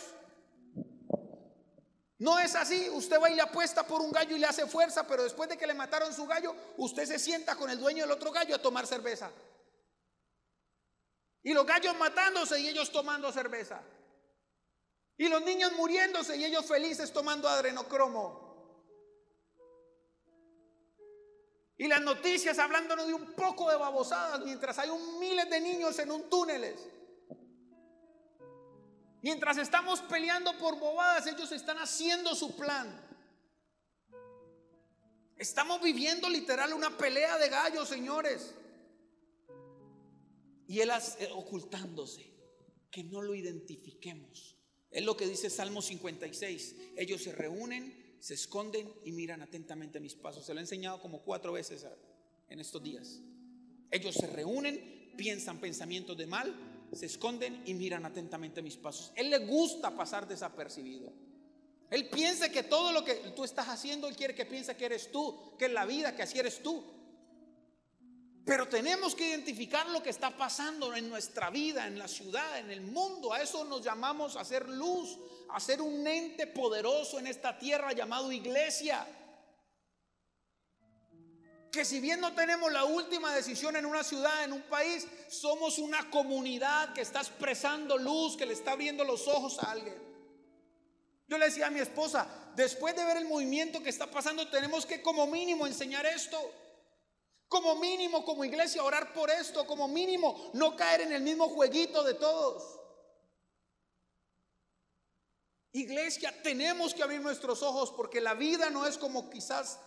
No es así. Usted va y le apuesta por un gallo y le hace fuerza, pero después de que le mataron su gallo, usted se sienta con el dueño del otro gallo a tomar cerveza. Y los gallos matándose y ellos tomando cerveza. Y los niños muriéndose y ellos felices tomando adrenocromo. Y las noticias hablándonos de un poco de babosadas mientras hay miles de niños en un túneles. Mientras estamos peleando por bobadas, ellos están haciendo su plan. Estamos viviendo literal una pelea de gallos, señores. Y él ocultándose, que no lo identifiquemos. Es lo que dice Salmo 56. Ellos se reúnen, se esconden y miran atentamente a mis pasos. Se lo he enseñado como 4 veces en estos días. Ellos se reúnen, piensan pensamientos de mal, se esconden y miran atentamente a mis pasos. Él le gusta pasar desapercibido. Él piensa que todo lo que tú estás haciendo, él quiere que piense que eres tú, que es la vida, que así eres tú. Pero tenemos que identificar lo que está pasando en nuestra vida, en la ciudad, en el mundo. A eso nos llamamos a hacer luz, a ser un ente poderoso en esta tierra llamado iglesia. Que si bien no tenemos la última decisión en una ciudad, en un país, somos una comunidad que está expresando luz, que le está abriendo los ojos a alguien. Yo le decía a mi esposa, después de ver el movimiento que está pasando, tenemos que como mínimo enseñar esto. Como mínimo, como iglesia, orar por esto. Como mínimo, no caer en el mismo jueguito de todos. Iglesia, tenemos que abrir nuestros ojos, porque la vida no es como quizás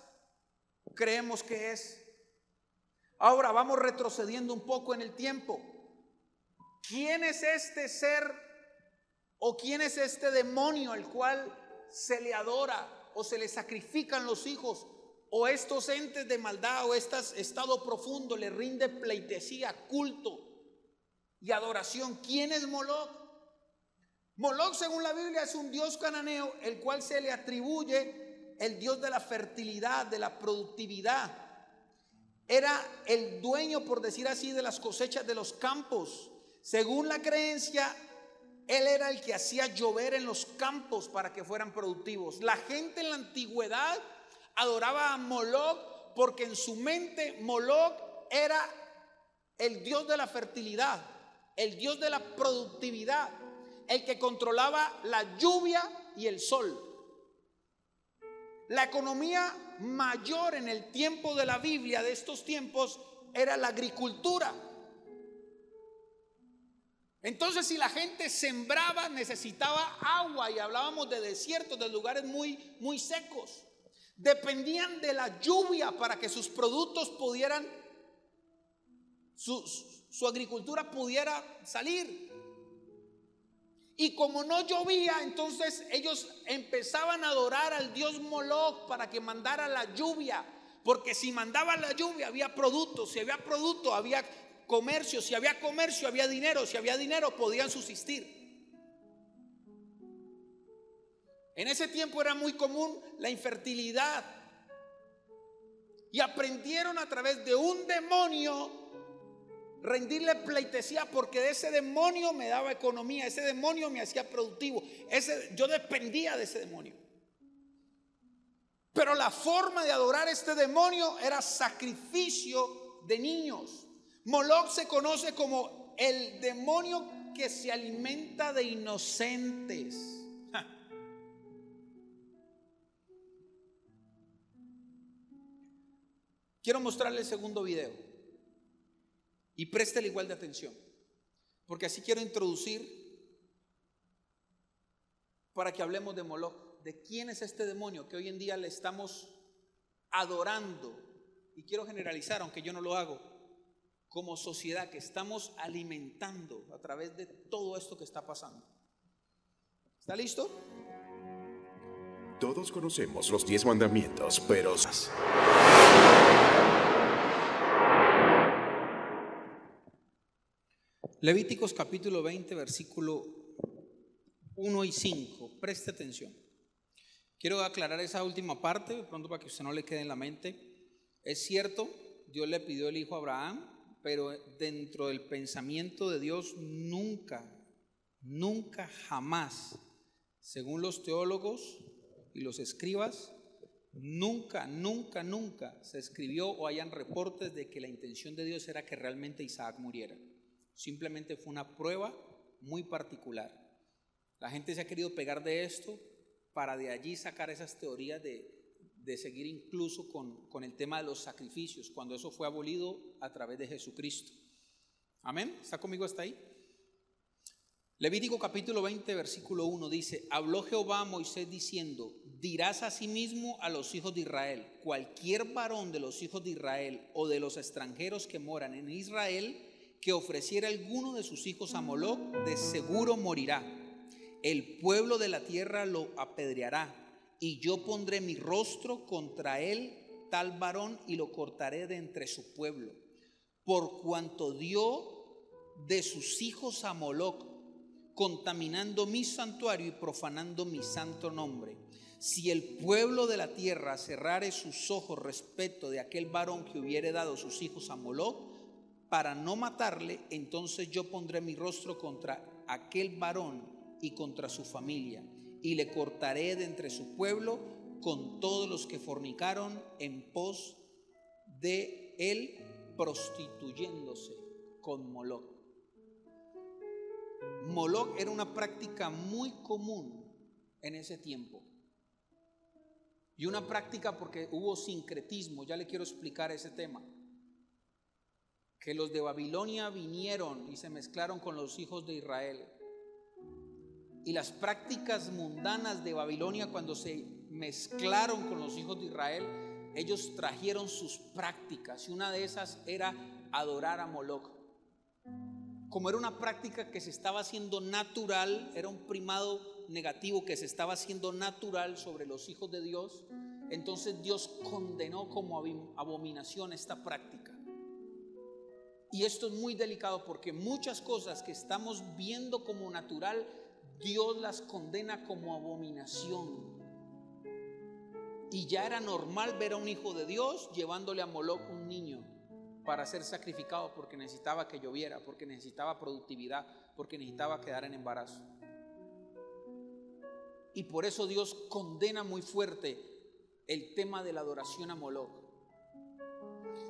creemos que es. Ahora vamos retrocediendo un poco en el tiempo. ¿Quién es este ser o quién es este demonio al cual se le adora o se le sacrifican los hijos, o estos entes de maldad o este estado profundo le rinde pleitesía, culto y adoración? ¿Quién es Moloch? Moloch, según la Biblia, es un dios cananeo el cual se le atribuye el dios de la fertilidad, de la productividad. Era el dueño, por decir así, de las cosechas de los campos. Según la creencia, él era el que hacía llover en los campos para que fueran productivos. La gente en la antigüedad adoraba a Moloch porque en su mente Moloch era el dios de la fertilidad, el dios de la productividad, el que controlaba la lluvia y el sol. La economía mayor en el tiempo de la Biblia, de estos tiempos, era la agricultura. Entonces, si la gente sembraba, necesitaba agua, y hablábamos de desiertos, de lugares muy secos. Dependían de la lluvia para que sus productos pudieran, su agricultura pudiera salir. Y como no llovía, entonces ellos empezaban a adorar al dios Moloch para que mandara la lluvia, porque si mandaba la lluvia había productos, si había producto había comercio, si había comercio había dinero, si había dinero podían subsistir. En ese tiempo era muy común la infertilidad, y aprendieron a través de un demonio rendirle pleitesía, porque de ese demonio me daba economía, ese demonio me hacía productivo, yo dependía de ese demonio. Pero la forma de adorar a este demonio era sacrificio de niños. Moloch se conoce como el demonio que se alimenta de inocentes. Quiero mostrarle el segundo video. Y préstele igual de atención, porque así quiero introducir para que hablemos de Moloch, de quién es este demonio que hoy en día le estamos adorando. Y quiero generalizar, aunque yo no lo hago, como sociedad, que estamos alimentando a través de todo esto que está pasando. ¿Está listo? Todos conocemos los 10 mandamientos, pero Levíticos capítulo 20, versículo 1 y 5. Preste atención. Quiero aclarar esa última parte, de pronto para que usted no le quede en la mente. Es cierto, Dios le pidió el hijo a Abraham, pero dentro del pensamiento de Dios nunca, jamás, según los teólogos y los escribas, nunca se escribió o hayan reportes de que la intención de Dios era que realmente Isaac muriera. Simplemente fue una prueba muy particular. La gente se ha querido pegar de esto para de allí sacar esas teorías de seguir incluso con el tema de los sacrificios, cuando eso fue abolido a través de Jesucristo. Amén. ¿Está conmigo hasta ahí? Levítico capítulo 20, versículo 1 dice: habló Jehová a Moisés diciendo: dirás asimismo a los hijos de Israel, cualquier varón de los hijos de Israel o de los extranjeros que moran en Israel, que ofreciera alguno de sus hijos a Moloch, de seguro morirá. El pueblo de la tierra lo apedreará, y yo pondré mi rostro contra él, tal varón, y lo cortaré de entre su pueblo, por cuanto dio de sus hijos a Moloch, contaminando mi santuario y profanando mi santo nombre. Si el pueblo de la tierra cerrare sus ojos respecto de aquel varón que hubiere dado sus hijos a Moloch, para no matarle, entonces yo pondré mi rostro contra aquel varón y contra su familia, y le cortaré de entre su pueblo con todos los que fornicaron en pos de él, prostituyéndose con Moloch. Moloch era una práctica muy común en ese tiempo, y una práctica porque hubo sincretismo. Ya le quiero explicar ese tema. que los de Babilonia vinieron y se mezclaron con los hijos de Israel. Y las prácticas mundanas de Babilonia, cuando se mezclaron con los hijos de Israel, ellos trajeron sus prácticas, y una de esas era adorar a Moloc. Como era una práctica que se estaba haciendo natural, era un primado negativo que se estaba haciendo natural sobre los hijos de Dios, entonces Dios condenó como abominación esta práctica. Y esto es muy delicado, porque muchas cosas que estamos viendo como natural, Dios las condena como abominación. Y ya era normal ver a un hijo de Dios llevándole a Moloc un niño para ser sacrificado, porque necesitaba que lloviera, porque necesitaba productividad, porque necesitaba quedar en embarazo. Y por eso Dios condena muy fuerte el tema de la adoración a Moloc.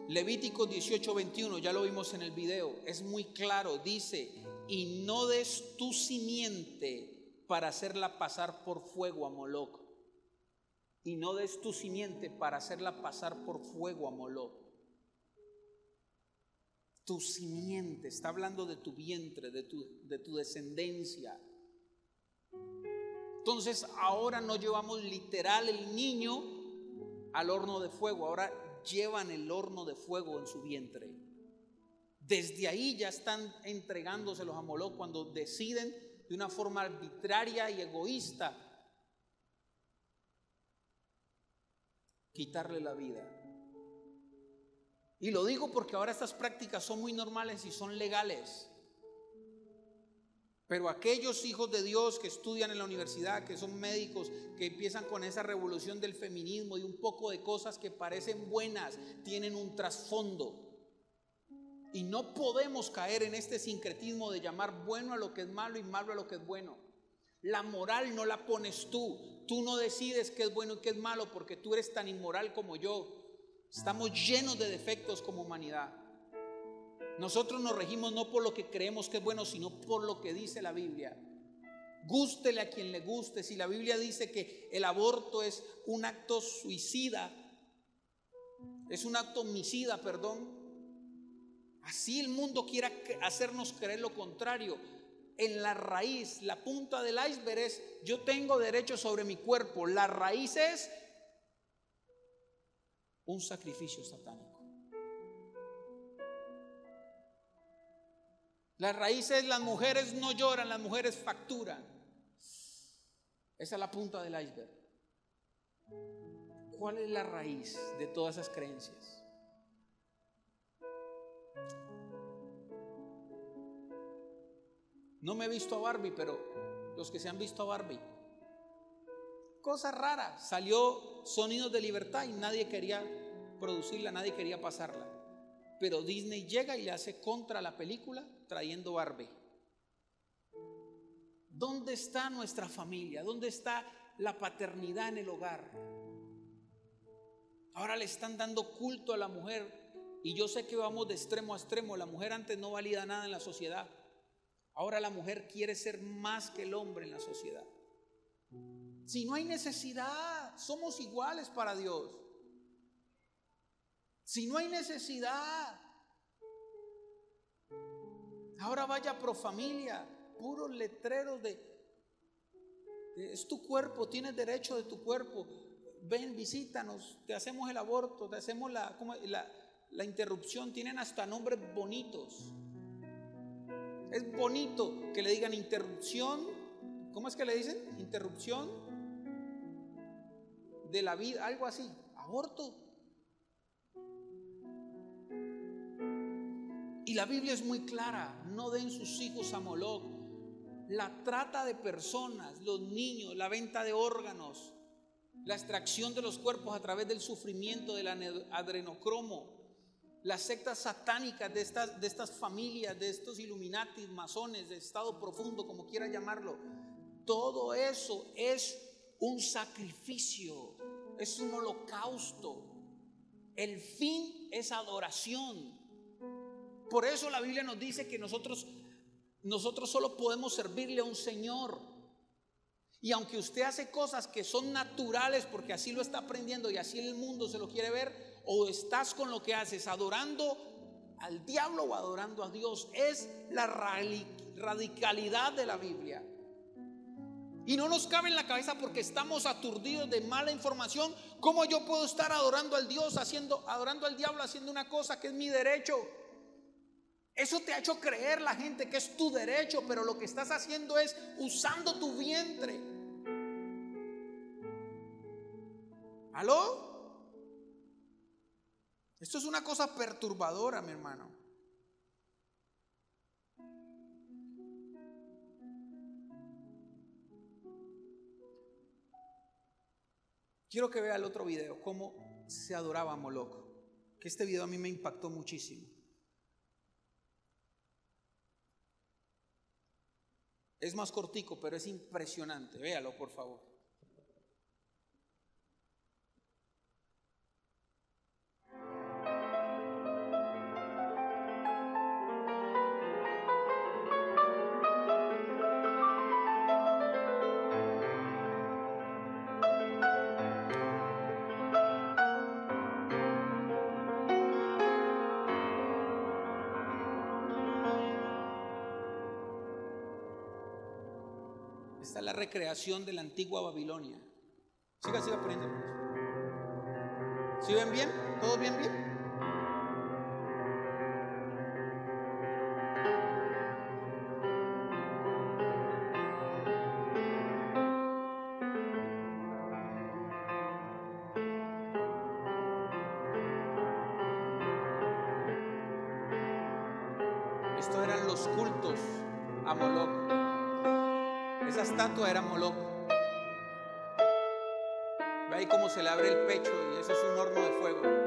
Levítico 18:21, ya lo vimos en el video, es muy claro, dice: y no des tu simiente para hacerla pasar por fuego a Moloc. Y no des tu simiente para hacerla pasar por fuego a Moloc. Tu simiente, está hablando de tu vientre, de tu descendencia. Entonces ahora no llevamos literal el niño al horno de fuego, ahora llevan el horno de fuego en su vientre. Desde ahí ya están entregándoselos a Moloc cuando deciden de una forma arbitraria y egoísta quitarle la vida. Y lo digo porque ahora estas prácticas son muy normales y son legales. Pero aquellos hijos de Dios que estudian en la universidad, que son médicos, que empiezan con esa revolución del feminismo y un poco de cosas que parecen buenas, tienen un trasfondo. Y no podemos caer en este sincretismo de llamar bueno a lo que es malo y malo a lo que es bueno. La moral no la pones tú. Tú no decides qué es bueno y qué es malo, porque tú eres tan inmoral como yo. Estamos llenos de defectos como humanidad. Nosotros nos regimos no por lo que creemos que es bueno, sino por lo que dice la Biblia. Gústele a quien le guste. Si la Biblia dice que el aborto es un acto suicida, es un acto homicida, perdón, así el mundo quiera hacernos creer lo contrario. En la raíz, la punta del iceberg es: yo tengo derecho sobre mi cuerpo. La raíz es un sacrificio satánico. La raíz es: las mujeres no lloran, las mujeres facturan. Esa es la punta del iceberg. ¿Cuál es la raíz de todas esas creencias? No me he visto a Barbie, pero los que se han visto a Barbie, cosa rara, salió Sonidos de Libertad y nadie quería producirla, nadie quería pasarla. Pero Disney llega y le hace contra la película trayendo Barbie. ¿Dónde está nuestra familia? ¿Dónde está la paternidad en el hogar? Ahora le están dando culto a la mujer, y yo sé que vamos de extremo a extremo. La mujer antes no valía nada en la sociedad. Ahora la mujer quiere ser más que el hombre en la sociedad. Si no hay necesidad, somos iguales para Dios. Si no hay necesidad, ahora vaya a Profamilia, puros letreros de es tu cuerpo, tienes derecho de tu cuerpo. Ven, visítanos, te hacemos el aborto, te hacemos la interrupción. Tienen hasta nombres bonitos. Es bonito que le digan interrupción. ¿Cómo es que le dicen? Interrupción de la vida, algo así. Aborto. Y la Biblia es muy clara: no den sus hijos a Moloc. La trata de personas, los niños, la venta de órganos, la extracción de los cuerpos a través del sufrimiento del adrenocromo, las sectas satánicas de estas familias, de estos Illuminatis, masones, de estado profundo, como quieran llamarlo. Todo eso es un sacrificio, es un holocausto. El fin es adoración. Por eso la Biblia nos dice que nosotros solo podemos servirle a un Señor. Y aunque usted hace cosas que son naturales porque así lo está aprendiendo y así el mundo se lo quiere ver, o estás con lo que haces adorando al diablo o adorando a Dios. Es la radicalidad de la Biblia. Y no nos cabe en la cabeza porque estamos aturdidos de mala información. ¿Cómo yo puedo estar adorando al Dios adorando al diablo haciendo una cosa que es mi derecho? Eso te ha hecho creer la gente que es tu derecho, pero lo que estás haciendo es usando tu vientre. ¿Aló? Esto es una cosa perturbadora, mi hermano. Quiero que vea el otro video, cómo se adoraba a Moloch. Que este video a mí me impactó muchísimo. Es más cortico, pero es impresionante. Véalo, por favor. Esta es la recreación de la antigua Babilonia. Siga poniendo. ¿Sí ven bien? ¿Todos ven bien? Estos eran los cultos a Moloch. Esa estatua era Moloch. Ve ahí cómo se le abre el pecho y eso es un horno de fuego.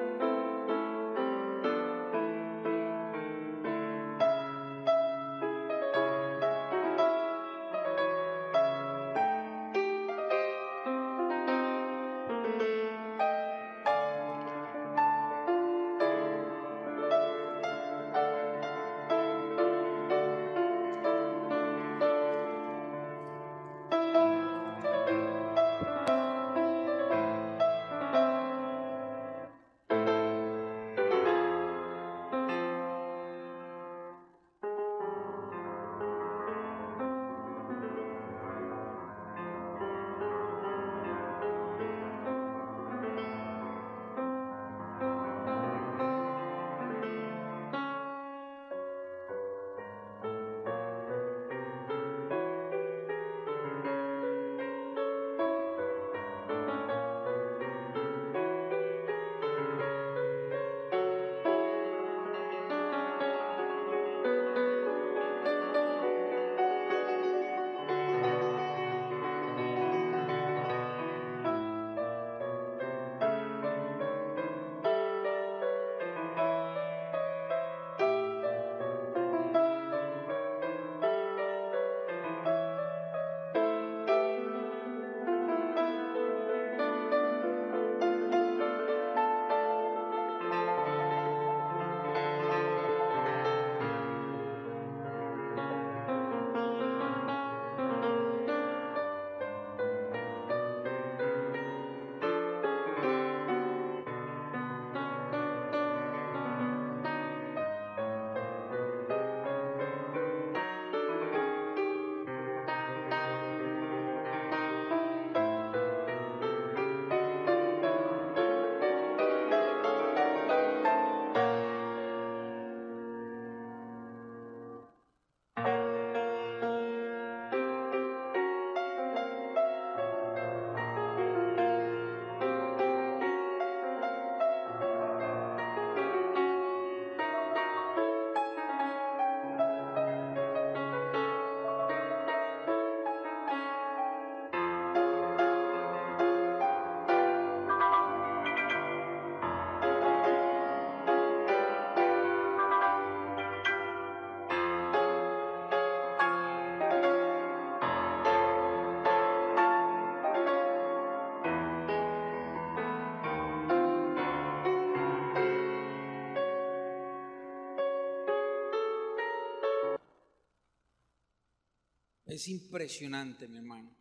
Es impresionante, mi hermano.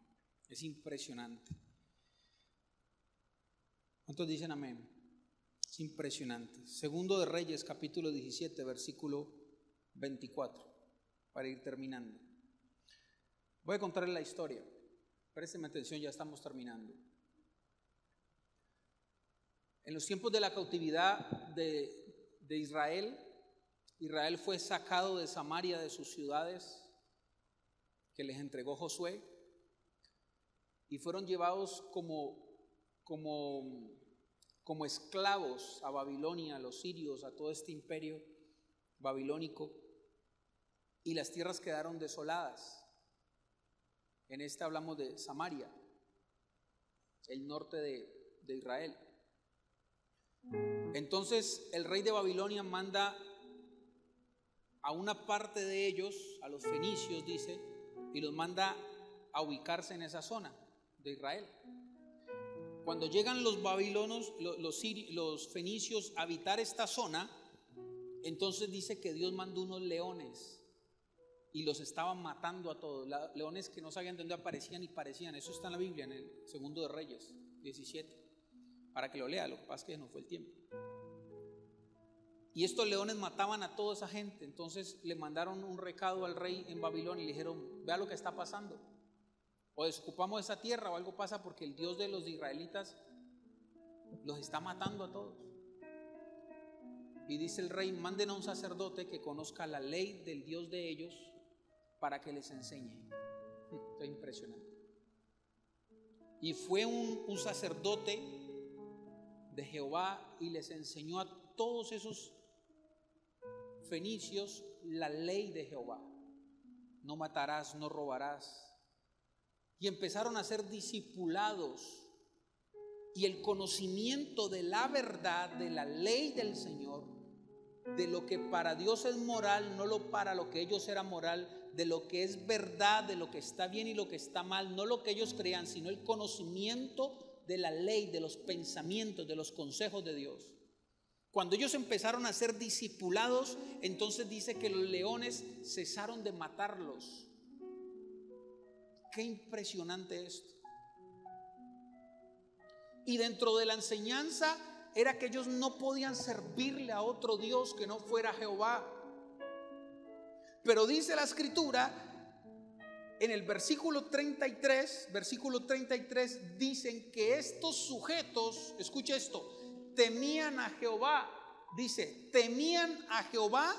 Es impresionante. ¿Cuántos dicen amén? Es impresionante. Segundo de Reyes, capítulo 17, versículo 24, para ir terminando. Voy a contarles la historia. Présteme atención, ya estamos terminando. En los tiempos de la cautividad de Israel, Israel fue sacado de Samaria, de sus ciudades que les entregó Josué, y fueron llevados como esclavos a Babilonia, a los sirios, a todo este imperio babilónico, y las tierras quedaron desoladas. En esta hablamos de Samaria, el norte de Israel. Entonces el rey de Babilonia manda a una parte de ellos, a los fenicios, dice, y los manda a ubicarse en esa zona de Israel. Cuando llegan los babilonos, los fenicios a habitar esta zona, entonces dice que Dios mandó unos leones y los estaban matando a todos. Leones que no sabían de dónde aparecían y parecían. Eso está en la Biblia, en el Segundo de Reyes 17, para que lo lea. Lo que pasa es que no fue el tiempo. Y estos leones mataban a toda esa gente. Entonces le mandaron un recado al rey en Babilonia y le dijeron: vea lo que está pasando, o desocupamos esa tierra o algo pasa, porque el Dios de los israelitas los está matando a todos. Y dice el rey: manden a un sacerdote que conozca la ley del Dios de ellos para que les enseñe. Esto es impresionante. Y fue un sacerdote de Jehová y les enseñó a todos esos fenicios la ley de Jehová: no matarás, no robarás. Y empezaron a ser discipulados, y el conocimiento de la verdad, de la ley del Señor, de lo que para Dios es moral, no lo para lo que ellos era moral, de lo que es verdad, de lo que está bien y lo que está mal, no lo que ellos crean, sino el conocimiento de la ley, de los pensamientos, de los consejos de Dios. Cuando ellos empezaron a ser discipulados, entonces dice que los leones cesaron de matarlos. Qué impresionante esto. Y dentro de la enseñanza era que ellos no podían servirle a otro Dios que no fuera Jehová. Pero dice la Escritura en el versículo 33, dicen que estos sujetos, escucha esto, temían a Jehová. Dice, temían a Jehová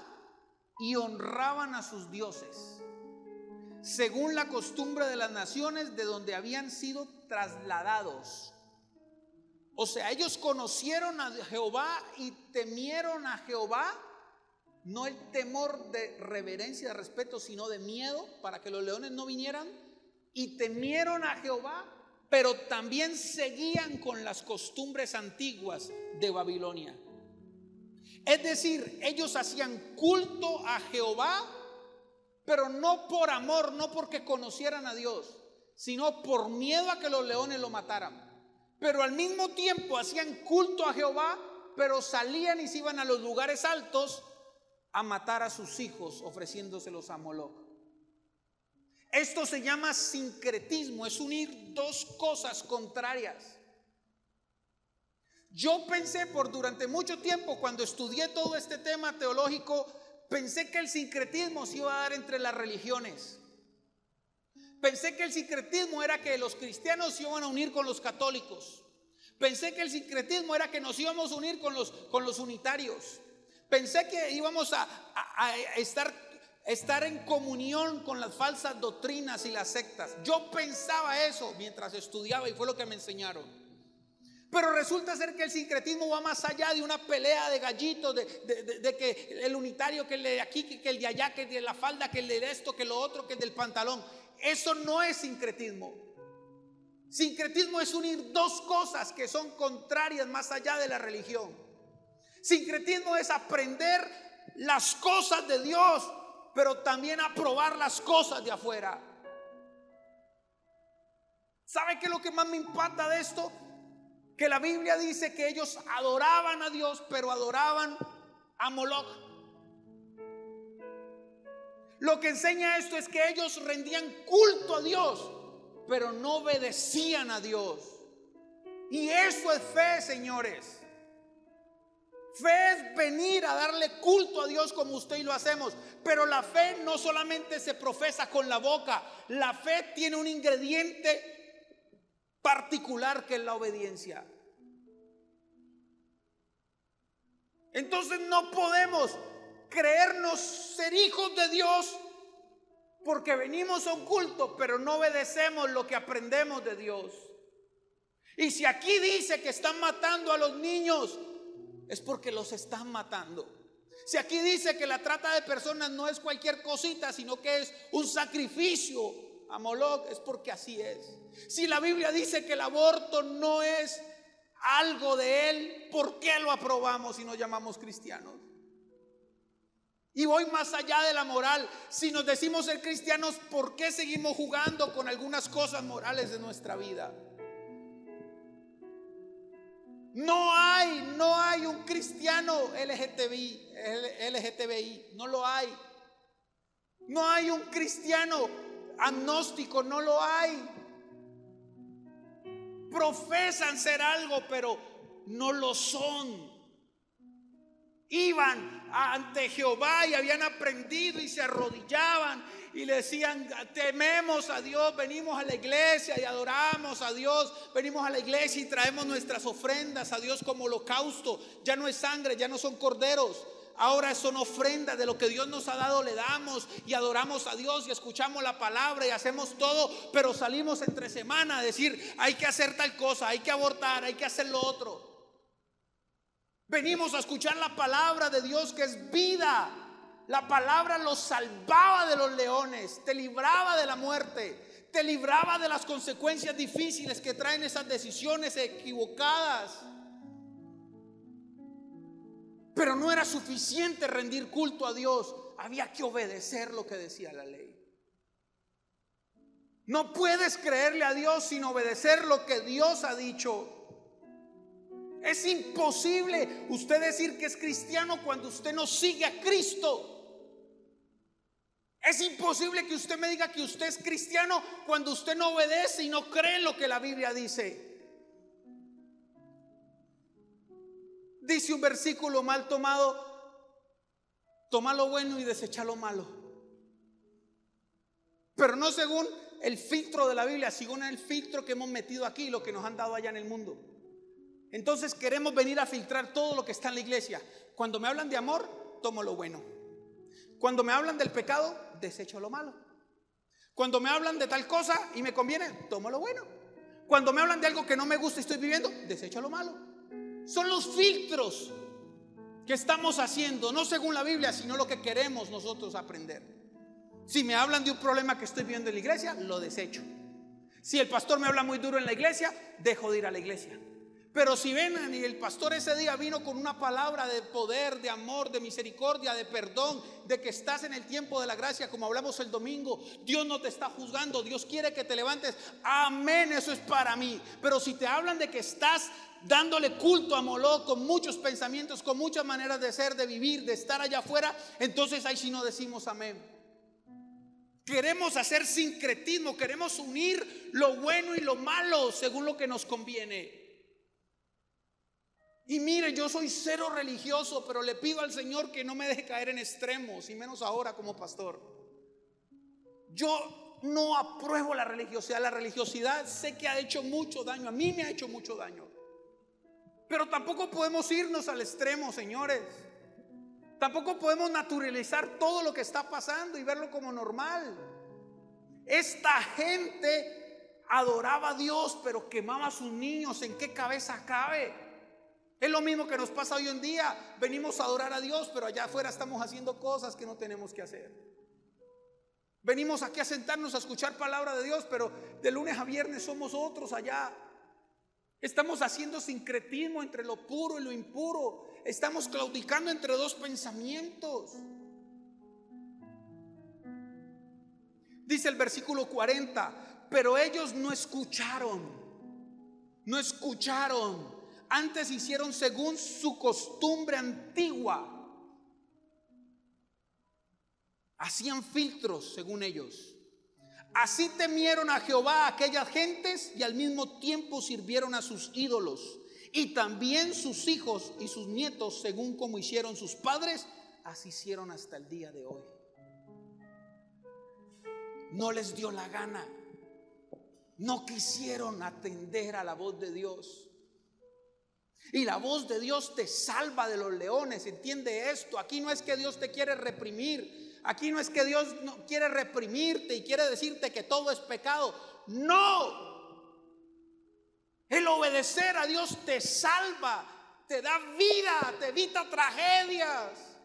y honraban a sus dioses, según la costumbre de las naciones de donde habían sido trasladados. O sea, ellos conocieron a Jehová y temieron a Jehová. No el temor de reverencia, de respeto, sino de miedo, para que los leones no vinieran. Y temieron a Jehová, pero también seguían con las costumbres antiguas de Babilonia. Es decir, ellos hacían culto a Jehová, pero no por amor, no porque conocieran a Dios, sino por miedo a que los leones lo mataran. Pero al mismo tiempo hacían culto a Jehová, pero salían y se iban a los lugares altos a matar a sus hijos, ofreciéndoselos a Moloc. Esto se llama sincretismo, es unir dos cosas contrarias. Yo pensé durante mucho tiempo, cuando estudié todo este tema teológico, pensé que el sincretismo se iba a dar entre las religiones. Pensé que el sincretismo era que los cristianos se iban a unir con los católicos. Pensé que el sincretismo era que nos íbamos a unir con los unitarios. Pensé que íbamos a estar en comunión con las falsas doctrinas y las sectas. Yo pensaba eso mientras estudiaba y fue lo que me enseñaron. Pero resulta ser que el sincretismo va más allá de una pelea de gallitos, de que el unitario, que el de aquí, que el de allá, que el de la falda, que el de esto, que lo otro, que el del pantalón. Eso no es sincretismo. Sincretismo es unir dos cosas que son contrarias más allá de la religión. Sincretismo es aprender las cosas de Dios, pero también aprobar las cosas de afuera. ¿Sabe qué es lo que más me impacta de esto? Que la Biblia dice que ellos adoraban a Dios, pero adoraban a Moloc. Lo que enseña esto es que ellos rendían culto a Dios, pero no obedecían a Dios. Y eso es fe, señores. Fe es venir a darle culto a Dios como usted y lo hacemos. Pero la fe no solamente se profesa con la boca. La fe tiene un ingrediente particular que es la obediencia. Entonces no podemos creernos ser hijos de Dios porque venimos a un culto, pero no obedecemos lo que aprendemos de Dios. Y si aquí dice que están matando a los niños, es porque los están matando. Si aquí dice que la trata de personas no es cualquier cosita, sino que es un sacrificio a Moloch, es porque así es. Si la Biblia dice que el aborto no es algo de él, ¿por qué lo aprobamos y nos llamamos cristianos? Y voy más allá de la moral. Si nos decimos ser cristianos, ¿por qué seguimos jugando con algunas cosas morales de nuestra vida? No hay un cristiano LGTBI, no lo hay. No hay un cristiano agnóstico, no lo hay. Profesan ser algo, pero no lo son. Iban ante Jehová y habían aprendido y se arrodillaban y le decían: tememos a Dios, venimos a la iglesia y adoramos a Dios, venimos a la iglesia y traemos nuestras ofrendas a Dios como holocausto. Ya no es sangre, ya no son corderos, ahora son ofrendas. De lo que Dios nos ha dado le damos y adoramos a Dios y escuchamos la palabra y hacemos todo. Pero salimos entre semana a decir: hay que hacer tal cosa, hay que abortar, hay que hacer lo otro. Venimos a escuchar la palabra de Dios, que es vida. La palabra los salvaba de los leones, te libraba de la muerte, te libraba de las consecuencias difíciles que traen esas decisiones equivocadas. Pero no era suficiente rendir culto a Dios, había que obedecer lo que decía la ley. No puedes creerle a Dios sin obedecer lo que Dios ha dicho. Es imposible usted decir que es cristiano cuando usted no sigue a Cristo. Es imposible que usted me diga que usted es cristiano cuando usted no obedece y no cree en lo que la Biblia dice. Dice un versículo mal tomado: toma lo bueno y desecha lo malo. Pero no según el filtro de la Biblia, según el filtro que hemos metido aquí y lo que nos han dado allá en el mundo. Entonces queremos venir a filtrar todo lo que está en la iglesia. Cuando me hablan de amor, tomo lo bueno. Cuando me hablan del pecado, desecho lo malo. Cuando me hablan de tal cosa y me conviene, tomo lo bueno. Cuando me hablan de algo que no me gusta y estoy viviendo, desecho lo malo. Son los filtros que estamos haciendo, no según la Biblia, sino lo que queremos nosotros aprender. Si me hablan de un problema que estoy viviendo en la iglesia, lo desecho. Si el pastor me habla muy duro en la iglesia, dejo de ir a la iglesia. Pero si ven y el pastor ese día vino con una palabra de poder, de amor, de misericordia, de perdón, de que estás en el tiempo de la gracia, como hablamos el domingo, Dios no te está juzgando, Dios quiere que te levantes. Amén, eso es para mí. Pero si te hablan de que estás dándole culto a Moloch con muchos pensamientos, con muchas maneras de ser, de vivir, de estar allá afuera, entonces ahí sí no decimos amén. Queremos hacer sincretismo, queremos unir lo bueno y lo malo según lo que nos conviene. Y mire, yo soy cero religioso, pero le pido al Señor que no me deje caer en extremos, y menos ahora como pastor. Yo no apruebo la religiosidad. La religiosidad sé que ha hecho mucho daño, a mí me ha hecho mucho daño. Pero tampoco podemos irnos al extremo, señores. Tampoco podemos naturalizar todo lo que está pasando y verlo como normal. Esta gente adoraba a Dios, pero quemaba a sus niños. ¿En qué cabeza cabe? Es lo mismo que nos pasa hoy en día. Venimos a adorar a Dios, pero allá afuera estamos haciendo cosas que no tenemos que hacer. Venimos aquí a sentarnos a escuchar palabra de Dios, pero de lunes a viernes somos otros allá. Estamos haciendo sincretismo entre lo puro y lo impuro. Estamos claudicando entre dos pensamientos. Dice el versículo 40: pero ellos no escucharon. No escucharon. Antes hicieron según su costumbre antigua. Hacían filtros según ellos. Así temieron a Jehová aquellas gentes y al mismo tiempo sirvieron a sus ídolos. Y también sus hijos y sus nietos, según como hicieron sus padres, así hicieron hasta el día de hoy. No les dio la gana. No quisieron atender a la voz de Dios. Y la voz de Dios te salva de los leones. Entiende esto. Aquí no es que Dios te quiere reprimir. Aquí no es que Dios no quiere reprimirte y quiere decirte que todo es pecado. No. El obedecer a Dios te salva, te da vida, te evita tragedias.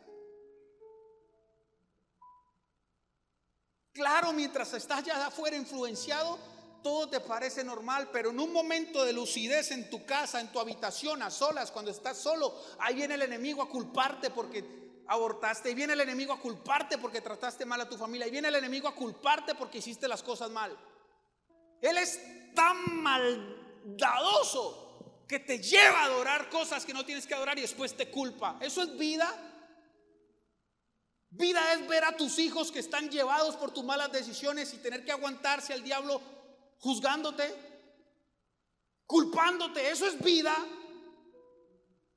Claro, mientras estás ya afuera influenciado, todo te parece normal, pero en un momento de lucidez en tu casa, en tu habitación, a solas, cuando estás solo, ahí viene el enemigo a culparte porque abortaste, y viene el enemigo a culparte porque trataste mal a tu familia, y viene el enemigo a culparte porque hiciste las cosas mal. Él es tan maldadoso que te lleva a adorar cosas que no tienes que adorar y después te culpa. ¿Eso es vida? Vida es ver a tus hijos que están llevados por tus malas decisiones y tener que aguantarse al diablo juzgándote, culpándote. Eso es vida.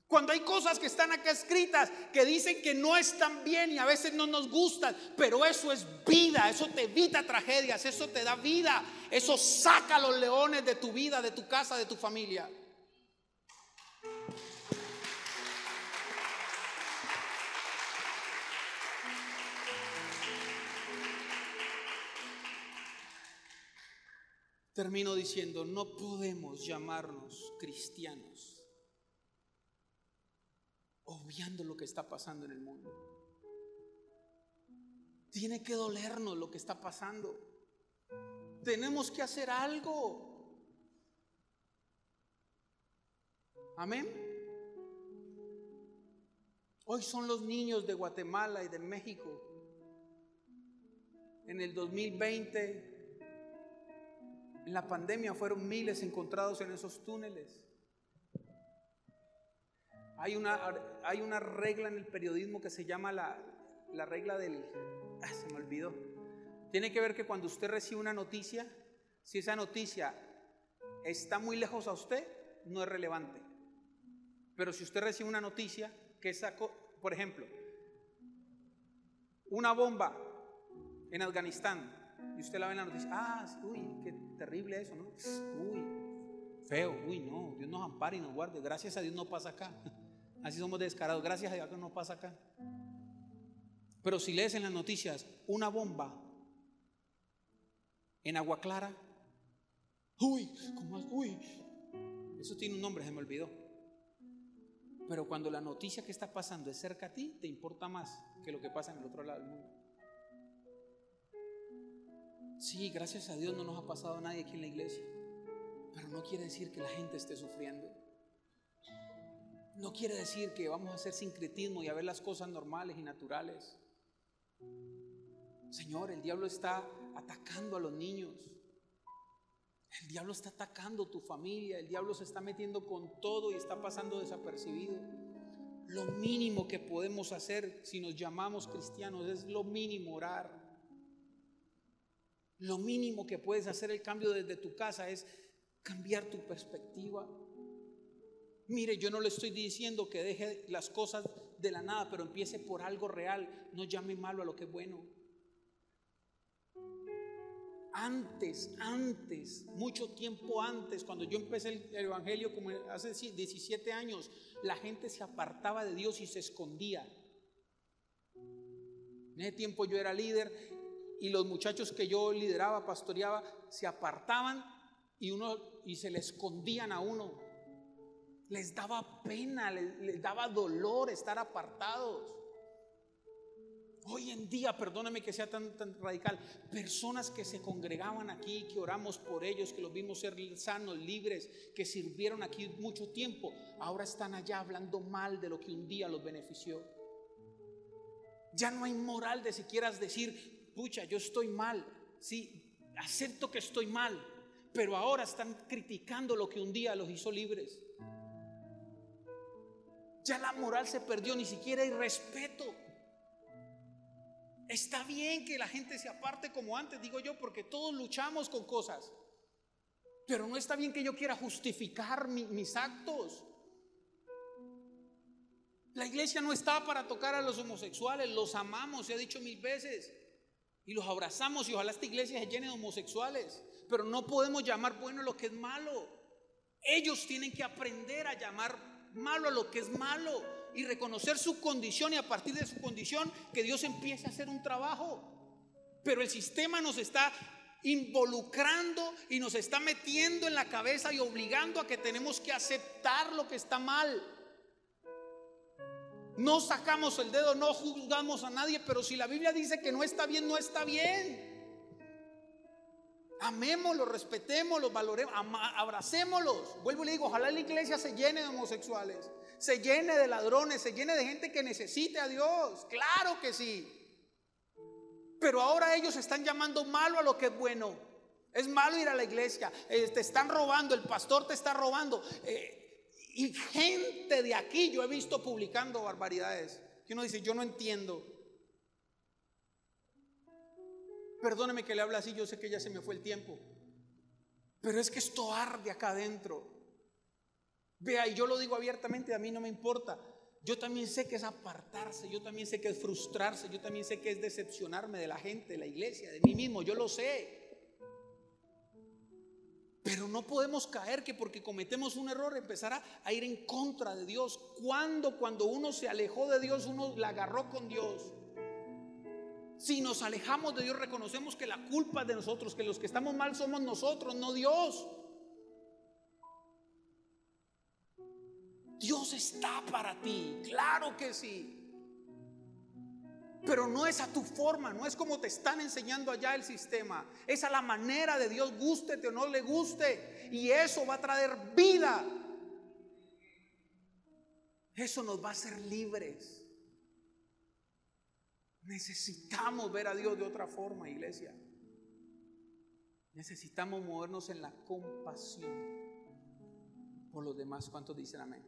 Cuando hay cosas que están acá escritas que dicen que no están bien y a veces no nos gustan, pero eso es vida. Eso te evita tragedias, eso te da vida, eso saca a los leones de tu vida, de tu casa, de tu familia. Termino diciendo, no podemos llamarnos cristianos obviando lo que está pasando en el mundo. Tiene que dolernos lo que está pasando. Tenemos que hacer algo. Amén. Hoy son los niños de Guatemala y de México. En el 2020, en la pandemia, fueron miles encontrados en esos túneles. Hay una regla en el periodismo que se llama la regla del... se me olvidó. Tiene que ver que cuando usted recibe una noticia, si esa noticia está muy lejos a usted, no es relevante. Pero si usted recibe una noticia que sacó, por ejemplo, una bomba en Afganistán, y usted la ve en la noticia, uy, qué terrible eso, ¿no? Uy, feo, uy, no, Dios nos ampare y nos guarde. Gracias a Dios no pasa acá. Así somos descarados, gracias a Dios que no pasa acá. Pero si lees en las noticias una bomba en Agua Clara, uy, ¿cómo? Uy, eso tiene un nombre, se me olvidó. Pero cuando la noticia que está pasando es cerca a ti, te importa más que lo que pasa en el otro lado del mundo. Sí, gracias a Dios no nos ha pasado a nadie aquí en la iglesia, pero no quiere decir que la gente esté sufriendo. No quiere decir que vamos a hacer sincretismo y a ver las cosas normales y naturales. Señor, el diablo está atacando a los niños. El diablo está atacando tu familia. El diablo se está metiendo con todo y está pasando desapercibido. Lo mínimo que podemos hacer si nos llamamos cristianos es lo mínimo, orar. Lo mínimo que puedes hacer el cambio desde tu casa es cambiar tu perspectiva. Mire, yo no le estoy diciendo que deje las cosas de la nada, pero empiece por algo real. No llame malo a lo que es bueno. Antes, mucho tiempo antes, cuando yo empecé el evangelio, como hace 17 años, la gente se apartaba de Dios y se escondía. En ese tiempo yo era líder y los muchachos que yo lideraba, pastoreaba, se apartaban y se le escondían a uno. Les daba pena, les daba dolor estar apartados. Hoy en día, perdóname que sea tan radical, personas que se congregaban aquí, que oramos por ellos, que los vimos ser sanos, libres, que sirvieron aquí mucho tiempo, ahora están allá hablando mal de lo que un día los benefició. Ya no hay moral de siquiera decir, pucha, yo estoy mal. Sí, acepto que estoy mal, pero ahora están criticando lo que un día los hizo libres. Ya la moral se perdió, ni siquiera hay respeto. Está bien que la gente se aparte como antes, digo yo, porque todos luchamos con cosas. Pero no está bien que yo quiera justificar mis actos. La iglesia no está para tocar a los homosexuales, los amamos, se ha dicho 1000 veces, y los abrazamos, y ojalá esta iglesia se llene de homosexuales, pero no podemos llamar bueno lo que es malo. Ellos tienen que aprender a llamar malo a lo que es malo y reconocer su condición, y a partir de su condición que Dios empiece a hacer un trabajo. Pero el sistema nos está involucrando y nos está metiendo en la cabeza y obligando a que tenemos que aceptar lo que está mal. No sacamos el dedo, no juzgamos a nadie, pero si la Biblia dice que no está bien, no está bien. Amémoslos, respetémoslos, valoremos, abracémoslos. Vuelvo y le digo, ojalá la iglesia se llene de homosexuales, se llene de ladrones, se llene de gente que necesite a Dios. Claro que sí. Pero ahora ellos están llamando malo a lo que es bueno. Es malo ir a la iglesia, te están robando, el pastor te está robando. Y gente de aquí yo he visto publicando barbaridades que uno dice, yo no entiendo. Perdóneme que le hable así, yo sé que ya se me fue el tiempo, pero es que esto arde acá adentro. Vea, y yo lo digo abiertamente, a mí no me importa. Yo también sé que es apartarse, yo también sé que es frustrarse, yo también sé que es decepcionarme de la gente, de la iglesia, de mí mismo, yo lo sé. Pero no podemos caer que porque cometemos un error empezar a ir en contra de Dios. Cuando uno se alejó de Dios, uno la agarró con Dios. Si nos alejamos de Dios, reconocemos que la culpa es de nosotros, que los que estamos mal somos nosotros, no Dios. Dios está para ti, claro que sí. Pero no es a tu forma, no es como te están enseñando allá el sistema. Es a la manera de Dios, gústete o no le guste. Y eso va a traer vida. Eso nos va a hacer libres. Necesitamos ver a Dios de otra forma, iglesia. Necesitamos movernos en la compasión por los demás. ¿Cuántos dicen amén?